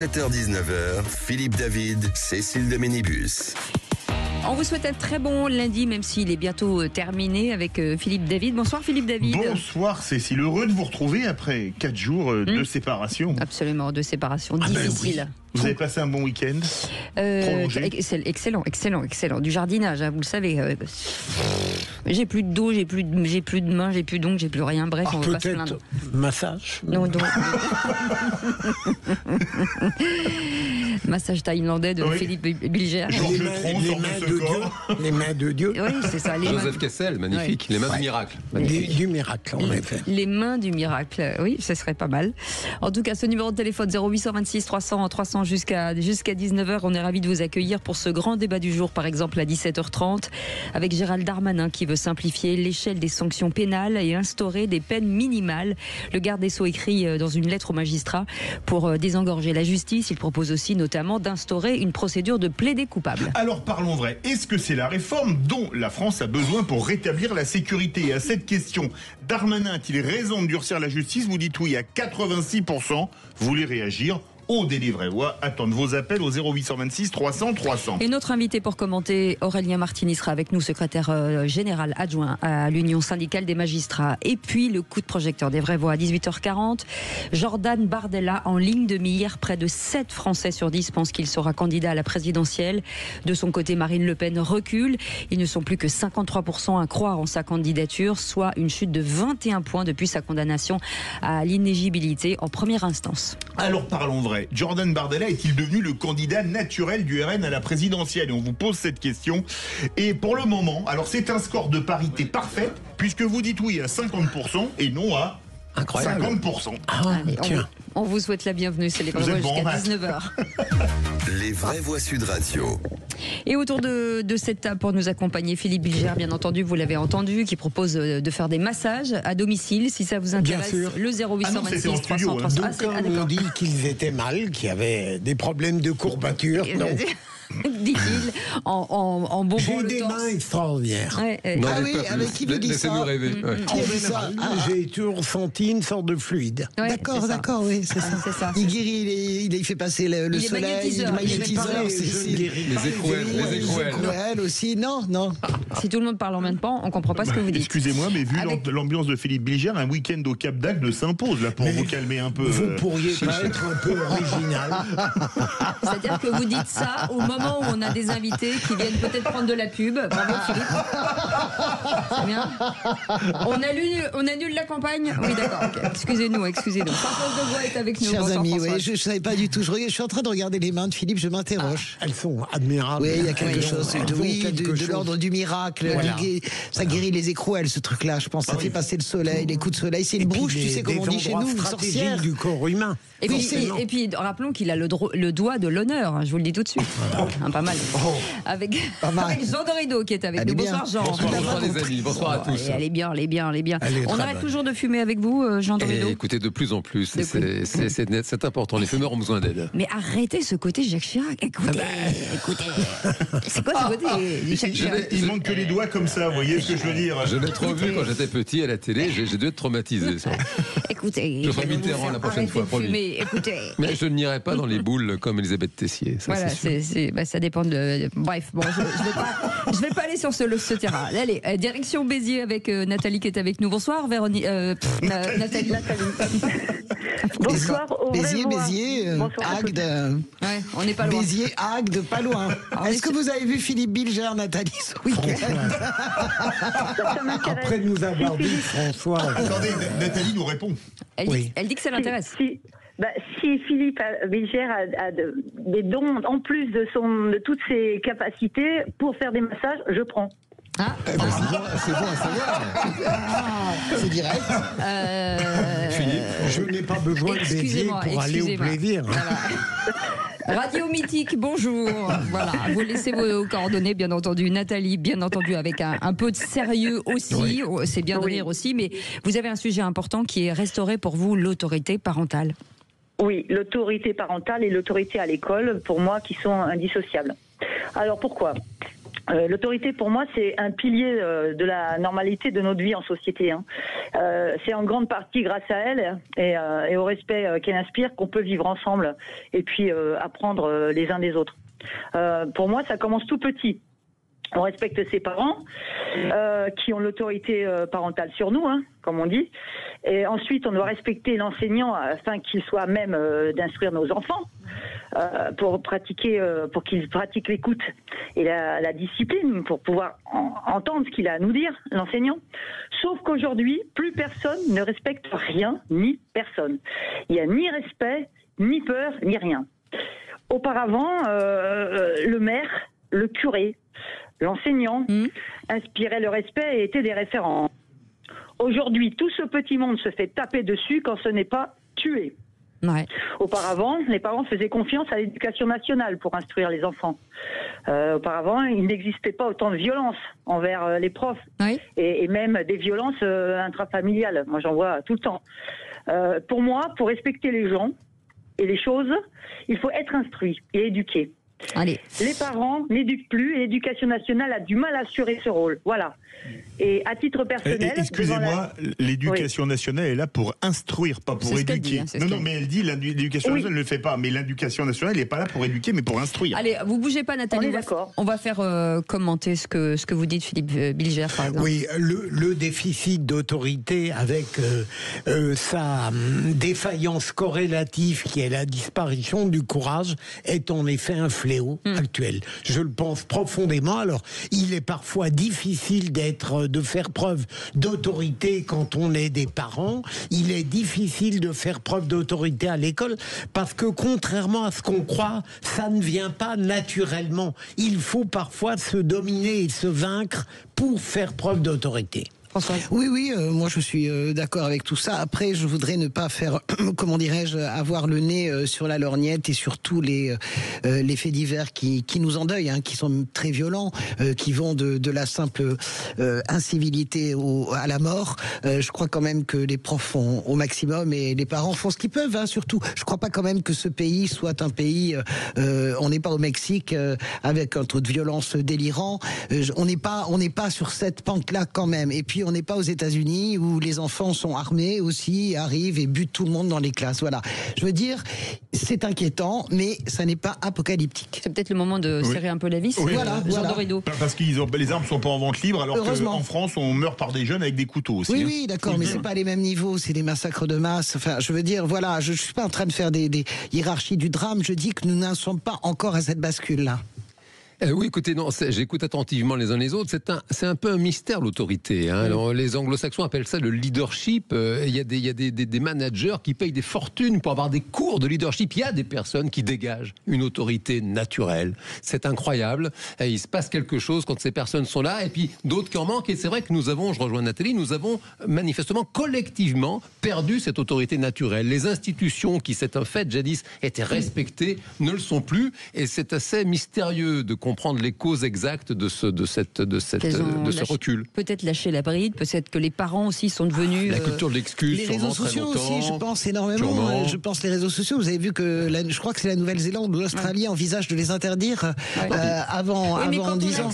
7h-19h, Philippe David, Cécile de Ménibus. On vous souhaite un très bon lundi, même s'il est bientôt terminé avec Philippe David. Bonsoir Philippe David. Bonsoir Cécile, heureux de vous retrouver après 4 jours de séparation. Absolument, de séparation difficile. Oui. Vous avez passé un bon week-end prolongé. Excellent. Du jardinage, hein, vous le savez. J'ai plus de dos, j'ai plus de mains, j'ai plus d'ongles, j'ai plus rien. Bref, on va pas se plaindre. Massage. Non. Massage thaïlandais de Philippe Bilger. Les mains de Dieu. Oui, c'est ça. Joseph Kessel, magnifique. Ouais. Les mains du miracle. Du miracle, en effet. Les mains du miracle. Oui, ce serait pas mal. En tout cas, ce numéro de téléphone 0826 300 300 jusqu'à 19h. On est ravis de vous accueillir pour ce grand débat du jour, par exemple à 17h30, avec Gérald Darmanin qui veut simplifier l'échelle des sanctions pénales et instaurer des peines minimales. Le garde des Sceaux écrit dans une lettre au magistrat pour désengorger la justice. Il propose aussi notamment d'instaurer une procédure de plaider coupable. Alors parlons vrai, est-ce que c'est la réforme dont la France a besoin pour rétablir la sécurité? Et à cette question, Darmanin a-t-il raison de durcir la justice? Vous dites oui à 86%. Vous voulez réagir? Au délivrer voix, attendent vos appels au 0826 300 300. Et notre invité pour commenter, Aurélien Martini, sera avec nous, secrétaire général adjoint à l'Union syndicale des magistrats. Et puis le coup de projecteur des vraies voix à 18h40. Jordan Bardella en ligne de mire. Près de 7 Français sur 10 pensent qu'il sera candidat à la présidentielle. De son côté, Marine Le Pen recule. Ils ne sont plus que 53% à croire en sa candidature, soit une chute de 21 points depuis sa condamnation à l'inéligibilité en première instance. Alors parlons vrai. Jordan Bardella est-il devenu le candidat naturel du RN à la présidentielle? Et on vous pose cette question. Et pour le moment, alors c'est un score de parité parfaite, puisque vous dites oui à 50% et non à incroyable. 50%. Allez, on vous souhaite la bienvenue, c'est les vraies voix jusqu'à 19h. Les vraies voix Sud Radio. Et autour de cette table pour nous accompagner, Philippe Bilger, bien entendu, vous l'avez entendu, qui propose de faire des massages à domicile, si ça vous intéresse. Bien sûr. Le 0826 300 300. On dit qu'ils étaient mal, qu'il y avait des problèmes de courbature. Non. Dit-il, en bonbon J'ai le des torse. mains extraordinaires. Non, Ah les oui, peuples, avec qui vous dites ça? laissez-nous rêver. Ouais. En général, j'ai toujours senti une sorte de fluide. Ouais, D'accord, c'est ça. d'accord, oui, c'est ça. C'est ça. Il guérit, il fait passer le Il est soleil, magnétiseur. il est magnétiseur, Je Cécile. guéris pas Les écrouelles, les écrouelles. Elle aussi, non. Si tout le monde parle en même temps, on comprend pas ce que vous dites. Excusez-moi, mais vu Avec- l'ambiance de Philippe Bilger, un week-end au Cap d'Agde s'impose là pour vous calmer un peu. Vous pourriez pas être un peu original. C'est-à-dire que vous dites ça au moment où on a des invités qui viennent peut-être prendre de la pub. Bravo Philippe. C'est bien. On annule la campagne. Oui, d'accord. Okay. Excusez-nous. Françoise Devoix est avec nous. Chers Bonsoir, amis, Françoise. je ne savais pas du tout. Je suis en train de regarder les mains de Philippe, je m'interroge. Elles sont admirables. Oui, il y a quelque chose de chose. l'ordre du miracle. Voilà. Ça guérit les écrouelles, ce truc-là, je pense. Ça fait passer le soleil, les coups de soleil. C'est une brouche, tu sais, comme on dit chez nous, une sorcière. du corps humain. Et puis, Forcément. et puis, rappelons qu'il a le doigt de l'honneur, hein, je vous le dis tout de suite. Hein, pas mal. Avec Jean Dorido qui est avec Elle nous. est bien. Bonsoir Jean. Bonsoir les amis, bonsoir à tous. Elle est bien. Elle est On très arrête bonne. toujours de fumer avec vous, Jean Dorido. Écoutez, de plus en plus, c'est important. Les fumeurs ont besoin d'aide. Mais arrêtez ce côté Jacques Chirac. Écoutez. C'est quoi ce côté Jacques Chirac? Il manque que les doigts comme ça, vous voyez ce que je veux dire? Je l'ai trop vu quand j'étais petit à la télé, j'ai dû être traumatisé. Ça. Écoutez. Je ferai Mitterrand la prochaine fois, promis. Mais écoutez. Mais je n'irai pas dans les boules comme Elisabeth Tessier. Ça, Voilà, c'est sûr. ça dépend de. Bref, bon, je vais pas aller sur ce terrain. Allez, direction Béziers avec Nathalie qui est avec nous. Bonsoir, Véronique. Nathalie. Bonsoir aux vraies voix. Béziers, Bonsoir à tous. Agde. Ouais, on n'est pas loin. Béziers, Agde, pas loin. Est-ce que vous avez vu Philippe Bilger, Nathalie, ce week-end? Ça m'intéresse. Après nous avoir dit, François. Attendez, Nathalie nous répond. Elle dit que ça l'intéresse. Si Philippe Bilger a des dons en plus de toutes ses capacités pour faire des massages, je prends. Ah, C'est bon à savoir. C'est direct. Je n'ai pas besoin de Béziers pour aller au plaisir. Voilà. Radio Mythique, bonjour. Voilà, vous laissez vos coordonnées, bien entendu. Nathalie, bien entendu, avec un peu de sérieux aussi. Oui. C'est bien de rire aussi, mais vous avez un sujet important qui est restaurer pour vous l'autorité parentale. Oui, l'autorité parentale et l'autorité à l'école, pour moi, qui sont indissociables. Alors pourquoi ? L'autorité, pour moi, c'est un pilier de la normalité de notre vie en société. C'est en grande partie grâce à elle et au respect qu'elle inspire qu'on peut vivre ensemble et puis apprendre les uns des autres. Pour moi, ça commence tout petit. On respecte ses parents qui ont l'autorité parentale sur nous, comme on dit. Et ensuite, on doit respecter l'enseignant afin qu'il soit à même d'instruire nos enfants pour qu'ils pratiquent l'écoute et la discipline pour pouvoir entendre ce qu'il a à nous dire, l'enseignant. Sauf qu'aujourd'hui, plus personne ne respecte rien ni personne. Il n'y a ni respect, ni peur, ni rien. Auparavant, le maire, le curé, l'enseignant inspirait le respect et étaient des référents. Aujourd'hui, tout ce petit monde se fait taper dessus quand ce n'est pas tué. Ouais. Auparavant, les parents faisaient confiance à l'éducation nationale pour instruire les enfants. Auparavant, il n'existait pas autant de violence envers les profs et même des violences intrafamiliales. Moi, j'en vois tout le temps. Pour moi, pour respecter les gens et les choses, il faut être instruit et éduqué. Allez. Les parents n'éduquent plus et l'éducation nationale a du mal à assurer ce rôle. Voilà. Et à titre personnel... Excusez-moi, l'éducation nationale est là pour instruire, pas pour éduquer. Non, mais elle dit l'éducation nationale ne le fait pas. Mais l'éducation nationale n'est pas là pour éduquer, mais pour instruire. Allez, vous bougez pas, Nathalie. On est d'accord. On va faire commenter ce que vous dites, Philippe Bilger, par exemple. Oui, le déficit d'autorité avec sa défaillance corrélative qui est la disparition du courage est en effet un fléau actuel. Je le pense profondément. Alors, il est parfois difficile de faire preuve d'autorité quand on est des parents. Il est difficile de faire preuve d'autorité à l'école parce que contrairement à ce qu'on croit, ça ne vient pas naturellement. Il faut parfois se dominer et se vaincre pour faire preuve d'autorité. Oui, moi je suis d'accord avec tout ça. Après, je voudrais ne pas faire, comment dirais-je, avoir le nez sur la lorgnette et sur tous les faits divers qui nous endeuillent, qui sont très violents, qui vont de la simple incivilité à la mort. Je crois quand même que les profs font au maximum et les parents font ce qu'ils peuvent, surtout. Je crois pas quand même que ce pays soit un pays, on n'est pas au Mexique avec un taux de violence délirant. On n'est pas sur cette pente-là quand même. Et puis on n'est pas aux États-Unis où les enfants sont armés aussi, arrivent et butent tout le monde dans les classes. Voilà. Je veux dire, c'est inquiétant, mais ça n'est pas apocalyptique. C'est peut-être le moment de serrer un peu la vis. Oui. Voilà. Parce que les armes sont pas en vente libre, alors qu'en France, on meurt par des jeunes avec des couteaux aussi. Oui, d'accord, mais c'est pas les mêmes niveaux, c'est des massacres de masse. Enfin, je veux dire, voilà, je suis pas en train de faire des hiérarchies du drame. Je dis que nous n'en sommes pas encore à cette bascule-là. Oui, écoutez, j'écoute attentivement les uns les autres. C'est un peu un mystère, l'autorité. Alors, les anglo-saxons appellent ça le leadership. Il y a des managers qui payent des fortunes pour avoir des cours de leadership. Il y a des personnes qui dégagent une autorité naturelle. C'est incroyable. Et il se passe quelque chose quand ces personnes sont là, et puis d'autres qui en manquent. Et c'est vrai que je rejoins Nathalie, nous avons manifestement, collectivement, perdu cette autorité naturelle. Les institutions qui, c'est un fait, jadis étaient respectées, ne le sont plus. Et c'est assez mystérieux de comprendre les causes exactes de ce recul. Peut-être lâcher la bride, peut-être que les parents aussi sont devenus... La culture de l'excuse, les réseaux sociaux aussi, je pense énormément. Sûrement. Je pense les réseaux sociaux. Vous avez vu que je crois que c'est la Nouvelle-Zélande ou l'Australie envisage de les interdire avant 10 ans.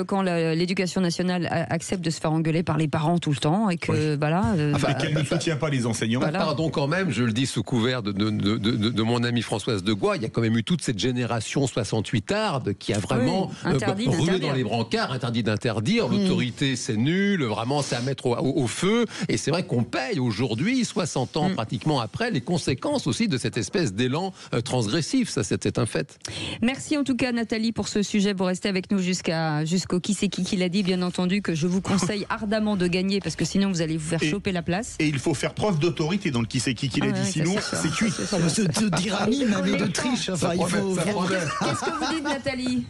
Quand l'éducation nationale accepte de se faire engueuler par les parents tout le temps et que mais qu'elle ne soutient pas les enseignants. Pardon quand même, je le dis sous couvert de mon amie Françoise de Gois, il y a quand même eu toute cette génération 68arde qui a vraiment roulé dans les brancards, interdit d'interdire. L'autorité, c'est nul, vraiment, c'est à mettre au feu. Et c'est vrai qu'on paye aujourd'hui, 60 ans pratiquement après, les conséquences aussi de cette espèce d'élan transgressif. Ça, c'est un fait. Merci en tout cas, Nathalie, pour ce sujet. Vous restez avec nous jusqu'au qui c'est qui l'a dit, bien entendu, que je vous conseille ardemment de gagner parce que sinon vous allez vous faire choper la place. Et il faut faire preuve d'autorité dans le qui c'est qui l'a dit, sinon c'est cuit. De tyrannie, mais de triche. Enfin, il faut... Qu'est-ce que vous dites, Nathalie ?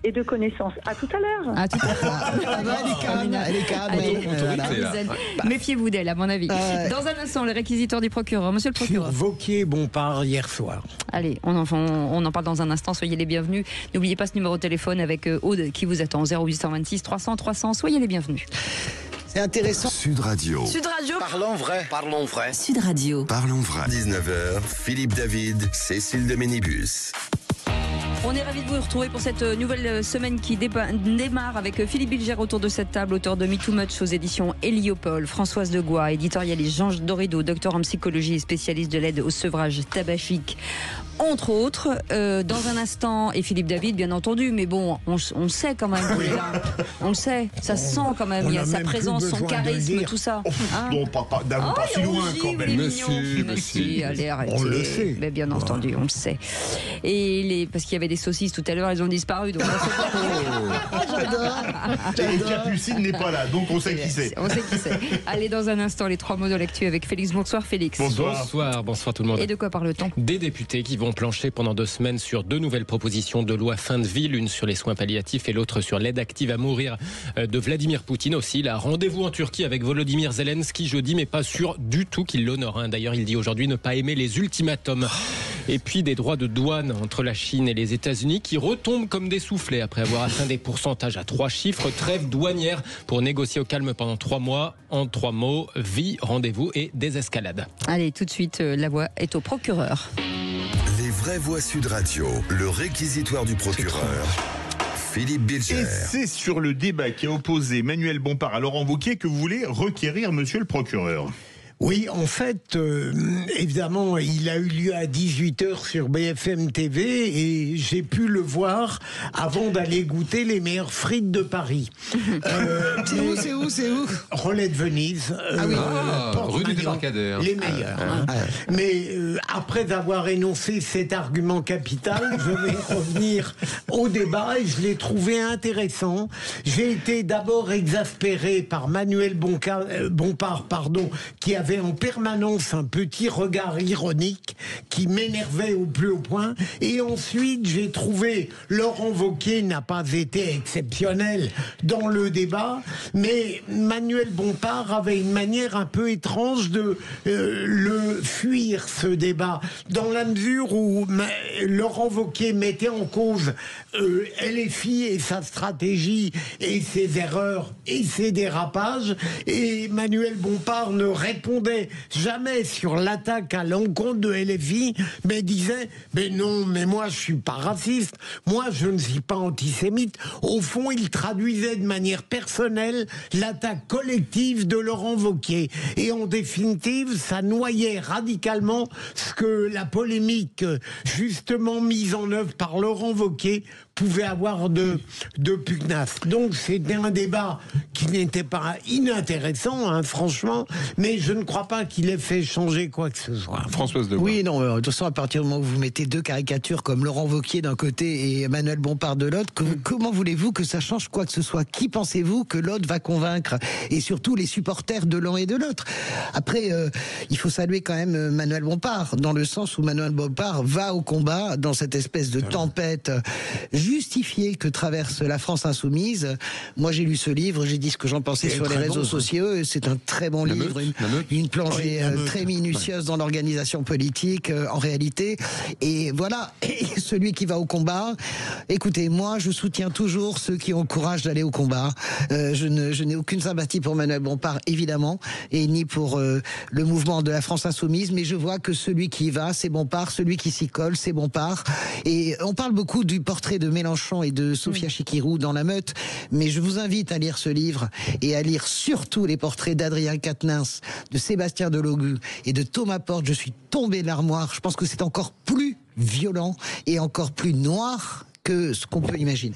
Et de connaissances. À tout à l'heure. À tout à l'heure. Elle est calme. Méfiez-vous d'elle, à mon avis. Dans un instant, le réquisitoire du procureur. Monsieur le procureur. Sur Vauquier-Bompard hier soir. Allez, on en parle dans un instant. Soyez les bienvenus. N'oubliez pas ce numéro de téléphone avec Aude qui vous attend. 0826 300 300. Soyez les bienvenus. C'est intéressant. Sud Radio. Parlons vrai. Sud Radio. Parlons vrai. 19h, Philippe David, Cécile de Ménibus. On est ravis de vous retrouver pour cette nouvelle semaine qui démarre avec Philippe Bilger autour de cette table, auteur de Me Too Much aux éditions Héliopole, Françoise Degois, éditorialiste, Jean Dorido, docteur en psychologie et spécialiste de l'aide au sevrage tabagique, entre autres. Dans un instant, et Philippe David, bien entendu, mais bon, on sait quand même qu'il est là. On le sait, ça se sent quand même. Il y a sa présence, son charisme, tout ça. Non, pas si loin quand même. Monsieur, allez, arrêtez. On le sait. Mais bien entendu, on le sait. Et parce qu'il y avait des saucisses tout à l'heure, elles ont disparu. Donc Et Capucine n'est pas là, donc on sait qui c'est. On sait qui c'est. Allez, dans un instant, les 3 mots de l'actu avec Félix. Bonsoir Félix. Bonsoir. Bonsoir tout le monde. Et de quoi parle-t-on? Des députés qui vont plancher pendant 2 semaines sur 2 nouvelles propositions de loi fin de vie, l'une sur les soins palliatifs et l'autre sur l'aide active à mourir de Vladimir Poutine aussi. Là, rendez-vous en Turquie avec Volodymyr Zelensky jeudi, mais pas sûr du tout qu'il l'honore. D'ailleurs, il dit aujourd'hui ne pas aimer les ultimatums. Et puis des droits de douane entre la Chine et les États-Unis qui retombent comme des soufflets après avoir atteint des pourcentages à 3 chiffres. Trêve douanière pour négocier au calme pendant 3 mois. En 3 mots, vie, rendez-vous et désescalade. Allez, tout de suite, la voix est au procureur. Les vraies voix Sud Radio, le réquisitoire du procureur. Philippe Bilger. Et c'est sur le débat qui a opposé Manuel Bompard à Laurent Wauquiez que vous voulez requérir monsieur le procureur. Oui, en fait, évidemment, il a eu lieu à 18h sur BFM TV et j'ai pu le voir avant d'aller goûter les meilleures frites de Paris. C'est où Relais de Venise. Rue du Débarcadère. Les meilleurs. Mais après avoir énoncé cet argument capital, je vais revenir au débat et je l'ai trouvé intéressant. J'ai été d'abord exaspéré par Manuel Bompard, qui avait en permanence un petit regard ironique qui m'énervait au plus haut point. Et ensuite, j'ai trouvé Laurent Wauquiez n'a pas été exceptionnel dans le débat, mais Manuel Bompard avait une manière un peu étrange de le fuir, ce débat, dans la mesure où Laurent Wauquiez mettait en cause LFI et sa stratégie et ses erreurs et ses dérapages, et Manuel Bompard ne répondait jamais sur l'attaque à l'encontre de LFI, mais disait mais non, mais moi je suis pas raciste, moi je ne suis pas antisémite. Au fond, il traduisait de manière personnelle l'attaque collective de Laurent Wauquiez, et en définitive ça noyait radicalement ce que la polémique justement mise en œuvre par Laurent Wauquiez pouvait avoir de pugnace. Donc c'était un débat qui n'était pas inintéressant, franchement, mais je ne crois pas qu'il ait fait changer quoi que ce soit. Françoise Degois. Oui, non, de toute façon, à partir du moment où vous mettez 2 caricatures comme Laurent Wauquiez d'un côté et Emmanuel Bompard de l'autre, comment voulez-vous que ça change quoi que ce soit? Qui pensez-vous que l'autre va convaincre? Et surtout les supporters de l'un et de l'autre. Après, il faut saluer quand même Manuel Bompard, dans le sens où Manuel Bompard va au combat dans cette espèce de tempête justifiée que traverse la France insoumise. Moi, j'ai lu ce livre, j'ai dit ce que j'en pensais sur les réseaux sociaux. C'est un très bon livre, une plongée très minutieuse dans l'organisation politique, en réalité. Et voilà, et celui qui va au combat, écoutez, moi, je soutiens toujours ceux qui ont le courage d'aller au combat. Je n'ai aucune sympathie pour Manuel Bompard, évidemment, et ni pour le mouvement de la France insoumise, mais je vois que celui qui y va, c'est Bompard, celui qui s'y colle, c'est Bompard. Et on parle beaucoup du portrait de Mélenchon et de Sophia Chikirou dans La Meute, mais je vous invite à lire ce livre et à lire surtout les portraits d'Adrien Quatennens, de Sébastien Delogu et de Thomas Porte. Je suis tombé de l'armoire. Je pense que c'est encore plus violent et encore plus noir que ce qu'on peut imaginer.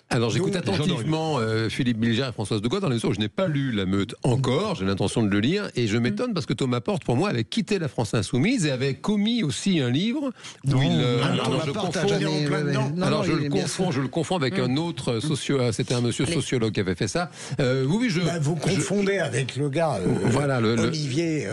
Alors j'écoute attentivement Philippe Bilger et Françoise Degois dans la mesure où je n'ai pas lu La Meute encore, j'ai l'intention de le lire, et je m'étonne parce que Thomas Porte, pour moi, avait quitté la France Insoumise et avait commis aussi un livre où je le confonds avec un autre c'était un monsieur sociologue qui avait fait ça. Vous confondez avec le gars Olivier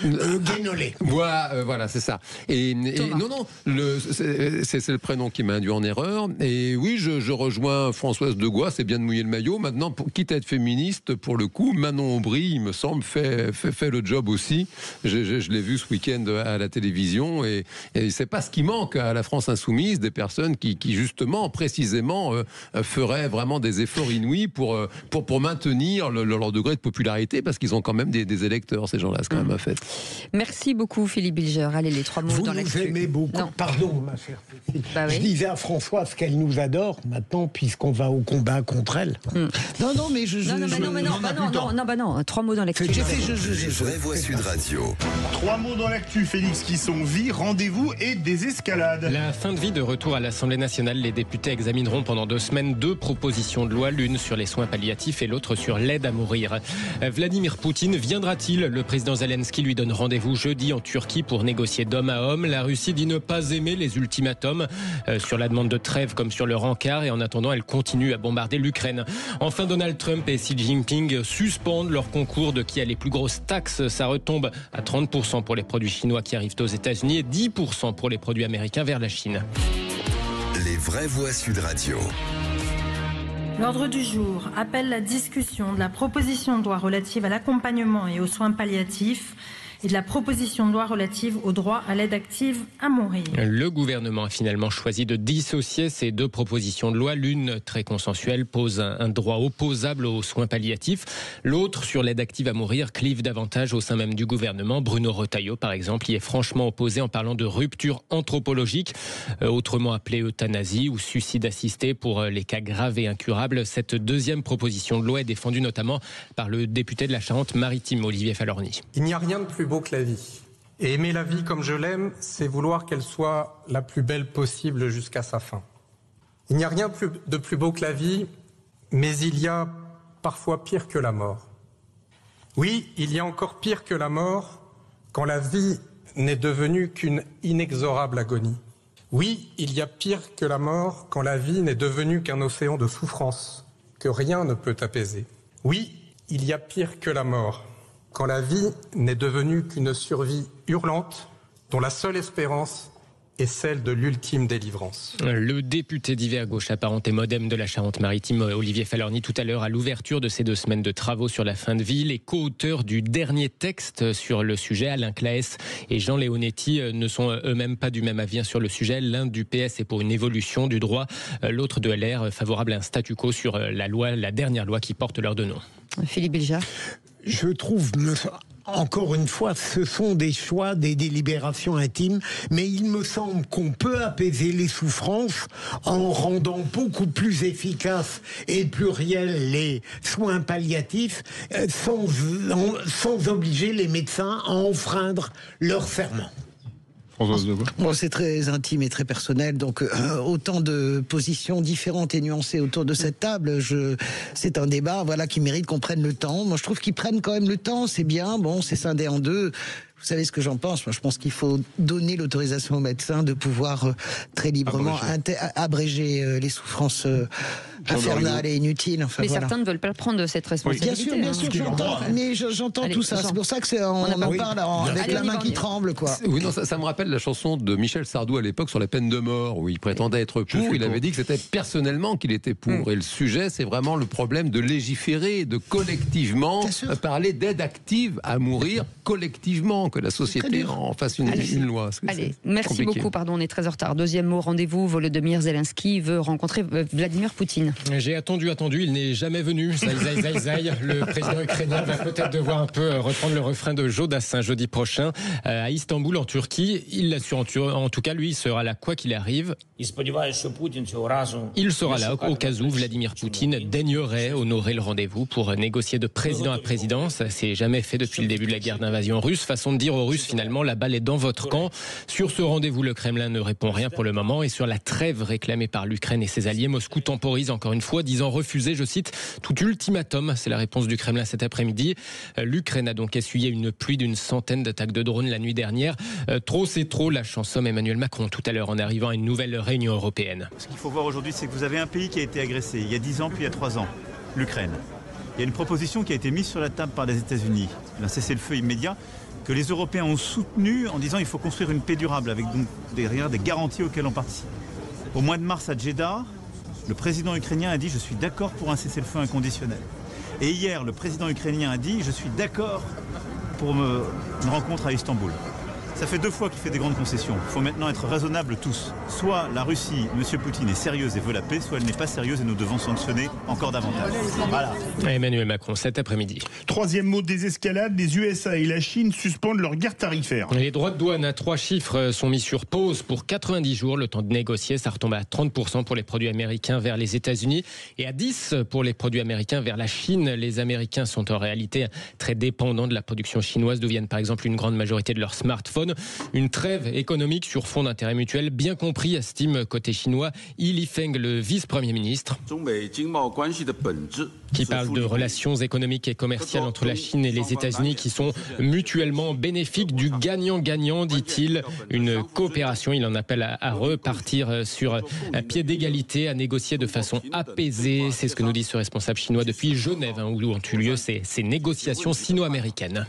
Guénolé. Voilà, c'est ça. Et non, c'est le prénom qui m'a induit en erreur. Et oui, je rejoins rejoins Françoise Degois, c'est bien de mouiller le maillot. Maintenant, quitte à être féministe, pour le coup, Manon Aubry, il me semble, fait le job aussi. Je l'ai vu ce week-end à la télévision et c'est pas ce qui manque à la France insoumise, des personnes qui justement, précisément, feraient vraiment des efforts inouïs pour maintenir leur degré de popularité, parce qu'ils ont quand même des électeurs, ces gens-là, c'est quand même un fait. Merci beaucoup Philippe Bilger. Allez, les 3 mots dans l'actu. Vous nous aimez beaucoup. Non. Pardon, ma chère Cécile. Bah oui. Je disais à Françoise qu'elle nous adore maintenant, puisqu'on va au combat contre elle. Non, mais Non, 3 mots dans l'actu. Vraie Voix Sud Radio. 3 mots dans l'actu, Félix, qui sont vie, rendez-vous et désescalade. La fin de vie de retour à l'Assemblée nationale. Les députés examineront pendant 2 semaines 2 propositions de loi, l'une sur les soins palliatifs et l'autre sur l'aide à mourir. Vladimir Poutine viendra-t-il? Le président Zelensky lui donne rendez-vous jeudi en Turquie pour négocier d'homme à homme. La Russie dit ne pas aimer les ultimatums sur la demande de trêve comme sur le rencard, et en attendant, elle continue à bombarder l'Ukraine. Enfin, Donald Trump et Xi Jinping suspendent leur concours de qui a les plus grosses taxes. Ça retombe à 30% pour les produits chinois qui arrivent aux États-Unis et 10% pour les produits américains vers la Chine. Les Vraies Voix Sud Radio. L'ordre du jour appelle la discussion de la proposition de loi relative à l'accompagnement et aux soins palliatifs et de la proposition de loi relative au droit à l'aide active à mourir. Le gouvernement a finalement choisi de dissocier ces 2 propositions de loi. L'une, très consensuelle, pose un droit opposable aux soins palliatifs. L'autre, sur l'aide active à mourir, clive davantage au sein même du gouvernement. Bruno Retailleau, par exemple, y est franchement opposé en parlant de rupture anthropologique, autrement appelée euthanasie ou suicide assisté pour les cas graves et incurables. Cette 2e proposition de loi est défendue notamment par le député de la Charente-Maritime, Olivier Falorni. Il n'y a rien de plus beau que la vie. Et aimer la vie comme je l'aime, c'est vouloir qu'elle soit la plus belle possible jusqu'à sa fin. Il n'y a rien de plus beau que la vie, mais il y a parfois pire que la mort. Oui, il y a encore pire que la mort quand la vie n'est devenue qu'une inexorable agonie. Oui, il y a pire que la mort quand la vie n'est devenue qu'un océan de souffrance que rien ne peut apaiser. Oui, il y a pire que la mort quand la vie n'est devenue qu'une survie hurlante dont la seule espérance est celle de l'ultime délivrance. Le député d'hiver gauche apparenté modem de la Charente-Maritime, Olivier Falorni, tout à l'heure à l'ouverture de ces 2 semaines de travaux sur la fin de vie. Les co-auteurs du dernier texte sur le sujet, Alain Claes et Jean Leonetti, ne sont eux-mêmes pas du même avis sur le sujet. L'un du PS est pour une évolution du droit, l'autre de LR favorable à un statu quo sur la dernière loi qui porte leur 2 noms. Philippe Bilger. Je trouve, encore une fois, ce sont des choix, des délibérations intimes, mais il me semble qu'on peut apaiser les souffrances en rendant beaucoup plus efficaces et pluriels les soins palliatifs, sans obliger les médecins à enfreindre leur serment. Bon, c'est très intime et très personnel, donc autant de positions différentes et nuancées autour de cette table. C'est un débat, voilà, qui mérite qu'on prenne le temps. Moi, je trouve qu'ils prennent quand même le temps. C'est bien. Bon, c'est scindé en 2. Vous savez ce que j'en pense? Moi, je pense qu'il faut donner l'autorisation aux médecins de pouvoir très librement abréger les souffrances infernales et inutiles. Enfin, mais voilà. certains ne veulent pas prendre cette responsabilité. Bien sûr, j'entends. Mais j'entends tout ça. C'est pour ça que on en parle avec la main qui tremble, quoi. Oui, non, ça me rappelle la chanson de Michel Sardou à l'époque sur la peine de mort, où il prétendait être pour. Il avait dit que c'était personnellement qu'il était pour. Et le sujet, c'est vraiment le problème de légiférer, de collectivement parler d'aide active à mourir collectivement, que la société en fasse une loi. Allez, merci beaucoup. Pardon, on est très en retard. 2e mot, rendez-vous. Volodymyr Zelensky veut rencontrer Vladimir Poutine. J'ai attendu, il n'est jamais venu. Zaï. Le président ukrainien va peut-être devoir un peu reprendre le refrain de Jodassin jeudi prochain à Istanbul, en Turquie. Il l'assure, en tout cas, lui, il sera là quoi qu'il arrive. Il sera là au cas où Vladimir Poutine daignerait honorer le rendez-vous pour négocier de président à président. Ça s'est jamais fait depuis le début de la guerre d'invasion russe. Façon de dire aux Russes, finalement, la balle est dans votre camp. Sur ce rendez-vous, le Kremlin ne répond rien pour le moment. Et sur la trêve réclamée par l'Ukraine et ses alliés, Moscou temporise encore une fois, disant refuser, je cite, tout ultimatum. C'est la réponse du Kremlin cet après-midi. L'Ukraine a donc essuyé une pluie d'une centaine d'attaques de drones la nuit dernière. Trop, c'est trop, lâche en somme Emmanuel Macron tout à l'heure en arrivant à une nouvelle réunion européenne. Ce qu'il faut voir aujourd'hui, c'est que vous avez un pays qui a été agressé il y a 10 ans puis il y a 3 ans, l'Ukraine. Il y a une proposition qui a été mise sur la table par les États-Unis, un cessez-le-feu immédiat, que les Européens ont soutenu en disant qu'il faut construire une paix durable avec donc derrière des garanties auxquelles on participe. Au mois de mars à Jeddah, le président ukrainien a dit « Je suis d'accord pour un cessez-le-feu inconditionnel ». Et hier, le président ukrainien a dit « Je suis d'accord pour une rencontre à Istanbul ». Ça fait 2 fois qu'il fait des grandes concessions. Il faut maintenant être raisonnables tous. Soit la Russie, M. Poutine, est sérieuse et veut la paix, soit elle n'est pas sérieuse et nous devons sanctionner encore davantage. Voilà. Emmanuel Macron, cet après-midi. 3e mot de désescalade, les USA et la Chine suspendent leur guerre tarifaire. Les droits de douane à 3 chiffres sont mis sur pause pour 90 jours. Le temps de négocier, ça retombe à 30% pour les produits américains vers les États-Unis et à 10% pour les produits américains vers la Chine. Les Américains sont en réalité très dépendants de la production chinoise, d'où viennent par exemple une grande majorité de leurs smartphones. Une trêve économique sur fond d'intérêt mutuel, bien compris, estime côté chinois Li Feng, le vice-premier ministre, qui parle de relations économiques et commerciales entre la Chine et les États-Unis qui sont mutuellement bénéfiques, du gagnant-gagnant, dit-il. Une coopération, il en appelle à repartir sur un pied d'égalité, à négocier de façon apaisée. C'est ce que nous dit ce responsable chinois depuis Genève, où ont eu lieu ces négociations sino-américaines.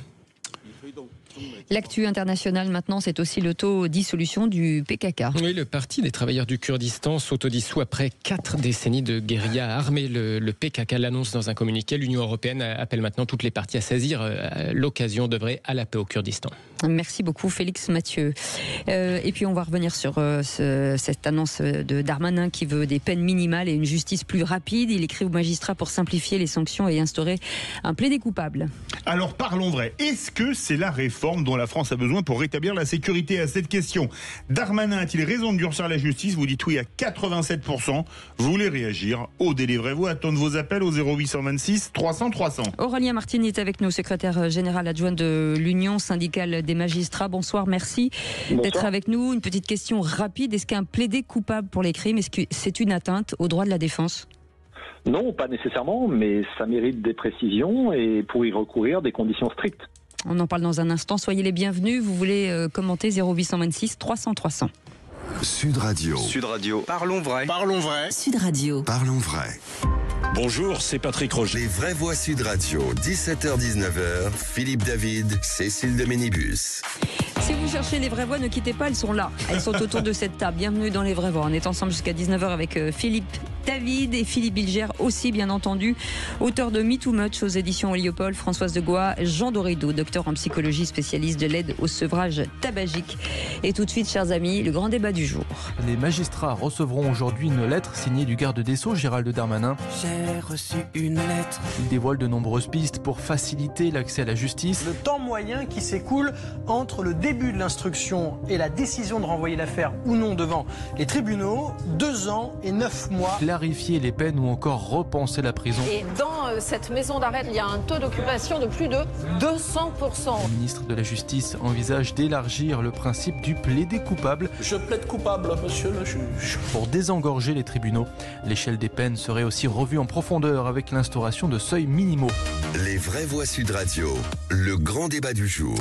L'actu internationale maintenant, c'est aussi l'autodissolution du PKK. Oui, le Parti des travailleurs du Kurdistan s'autodissout après 4 décennies de guérilla armée. Le PKK l'annonce dans un communiqué. L'Union européenne appelle maintenant toutes les parties à saisir l'occasion d'œuvrer à la paix au Kurdistan. Merci beaucoup Félix Mathieu. Et puis on va revenir sur cette annonce de Darmanin qui veut des peines minimales et une justice plus rapide. Il écrit aux magistrats pour simplifier les sanctions et instaurer un plaidé coupable. Alors parlons vrai, est-ce que c'est la réforme dont la France a besoin pour rétablir la sécurité? À cette question, Darmanin a-t-il raison de durcir la justice? Vous dites oui à 87%. Vous voulez réagir? Délivrez-vous, attendez vos appels au 0826 300 300. Aurélien Martini est avec nous, secrétaire général adjoint de l'Union syndicale des magistrats. Bonsoir, merci d'être avec nous. Une petite question rapide, est-ce qu'un plaidé coupable pour les crimes, est-ce que c'est une atteinte aux droits de la défense? Non, pas nécessairement, mais ça mérite des précisions et pour y recourir, des conditions strictes. On en parle dans un instant. Soyez les bienvenus. Vous voulez commenter 0826 300 300. Sud Radio. Sud Radio. Parlons vrai. Parlons vrai. Sud Radio. Parlons vrai. Bonjour, c'est Patrick Roger. Les vraies voix Sud Radio, 17h-19h, Philippe David, Cécile de Ménibus. Si vous cherchez les vraies voix, ne quittez pas, elles sont là. Elles sont autour de cette table. Bienvenue dans les vraies voix. On est ensemble jusqu'à 19h avec Philippe David et Philippe Bilger aussi, bien entendu, auteur de Me Too Much aux éditions Héliopold, Françoise de Gois, Jean Dorido, docteur en psychologie, spécialiste de l'aide au sevrage tabagique. Et tout de suite, chers amis, le grand débat du jour. Les magistrats recevront aujourd'hui une lettre signée du garde des Sceaux, Gérald Darmanin. J'ai reçu une lettre. Il dévoile de nombreuses pistes pour faciliter l'accès à la justice. Le temps moyen qui s'écoule entre le début de l'instruction et la décision de renvoyer l'affaire ou non devant les tribunaux, 2 ans et 9 mois. Clarifier les peines ou encore repenser la prison. Et dans cette maison d'arrêt, il y a un taux d'occupation de plus de 200%. Le ministre de la Justice envisage d'élargir le principe du plaidé coupable. Je plaide coupable, monsieur le juge. Pour désengorger les tribunaux, l'échelle des peines serait aussi revue en profondeur avec l'instauration de seuils minimaux. Les vraies voix Sud Radio, le grand débat du jour.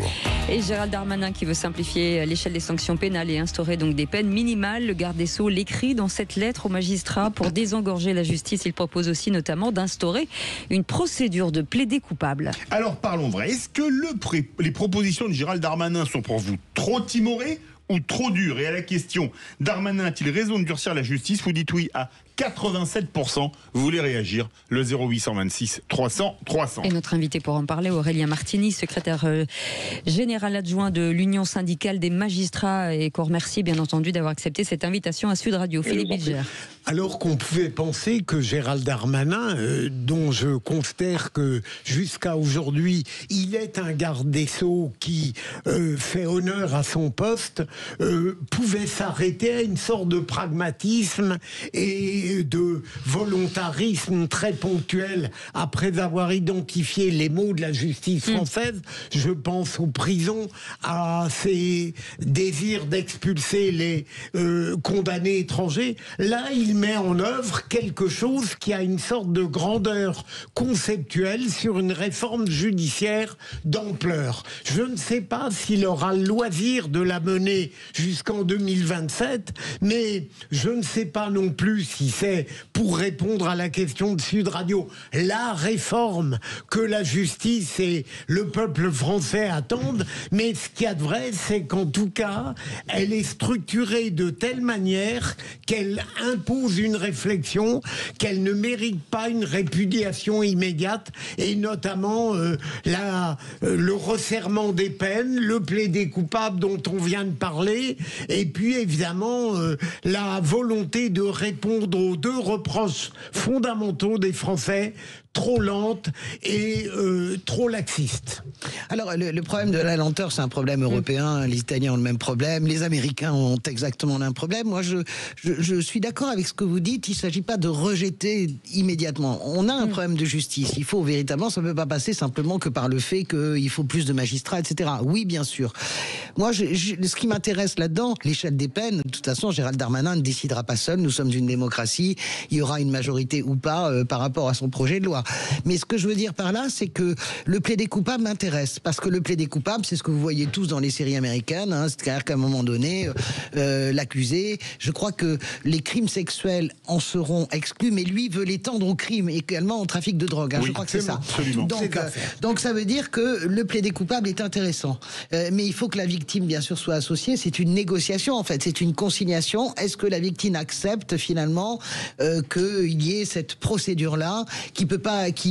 Et Gérald Darmanin qui veut simplifier l'échelle des sanctions pénales et instaurer donc des peines minimales. Le garde des Sceaux l'écrit dans cette lettre aux magistrats pour désengorger la justice. Il propose aussi notamment d'instaurer une procédure de plaidé coupable. Alors parlons vrai, est-ce que les propositions de Gérald Darmanin sont pour vous trop timorées ou trop dures? Et à la question, Darmanin a-t-il raison de durcir la justice? Vous dites oui à 87%. Vous voulez réagir? Le 0826 300 300. Et notre invité pour en parler, Aurélien Martini, secrétaire général adjoint de l'Union syndicale des magistrats, et qu'on remercie bien entendu d'avoir accepté cette invitation à Sud Radio. Philippe Bilger. Alors qu'on pouvait penser que Gérald Darmanin, dont je considère que jusqu'à aujourd'hui, il est un garde des Sceaux qui fait honneur à son poste, pouvait s'arrêter à une sorte de pragmatisme et de volontarisme très ponctuel après avoir identifié les maux de la justice française. Je pense aux prisons, à ces désirs d'expulser les condamnés étrangers. Là, il met en œuvre quelque chose qui a une sorte de grandeur conceptuelle sur une réforme judiciaire d'ampleur. Je ne sais pas s'il aura le loisir de la mener jusqu'en 2027, mais je ne sais pas non plus si c'est, pour répondre à la question de Sud Radio, la réforme que la justice et le peuple français attendent. Mais ce qu'il y a de vrai, c'est qu'en tout cas, elle est structurée de telle manière qu'elle impose une réflexion, qu'elle ne mérite pas une répudiation immédiate, et notamment le resserrement des peines, le plaider coupable dont on vient de parler, et puis évidemment la volonté de répondre aux deux reproches fondamentaux des Français: trop lente et trop laxiste. Alors, le problème de la lenteur, c'est un problème européen. Les Italiens ont le même problème. Les Américains ont exactement le même problème. Moi, je suis d'accord avec ce que vous dites. Il ne s'agit pas de rejeter immédiatement. On a un problème de justice. Il faut véritablement, ça ne peut pas passer simplement que par le fait qu'il faut plus de magistrats, etc. Oui, bien sûr. Moi, ce qui m'intéresse là-dedans, l'échelle des peines, de toute façon, Gérald Darmanin ne décidera pas seul. Nous sommes une démocratie. Il y aura une majorité ou pas par rapport à son projet de loi. Mais ce que je veux dire par là, c'est que le plaider coupable m'intéresse. Parce que le plaider coupable, c'est ce que vous voyez tous dans les séries américaines. C'est-à-dire qu'à un moment donné, l'accusé, je crois que les crimes sexuels en seront exclus, mais lui veut l'étendre aux crimes, également au trafic de drogue. Oui, je crois que c'est ça. Absolument. Donc ça veut dire que le plaider coupable est intéressant. Mais il faut que la victime, bien sûr, soit associée. C'est une négociation, en fait. C'est une conciliation. Est-ce que la victime accepte, finalement, qu'il y ait cette procédure-là qui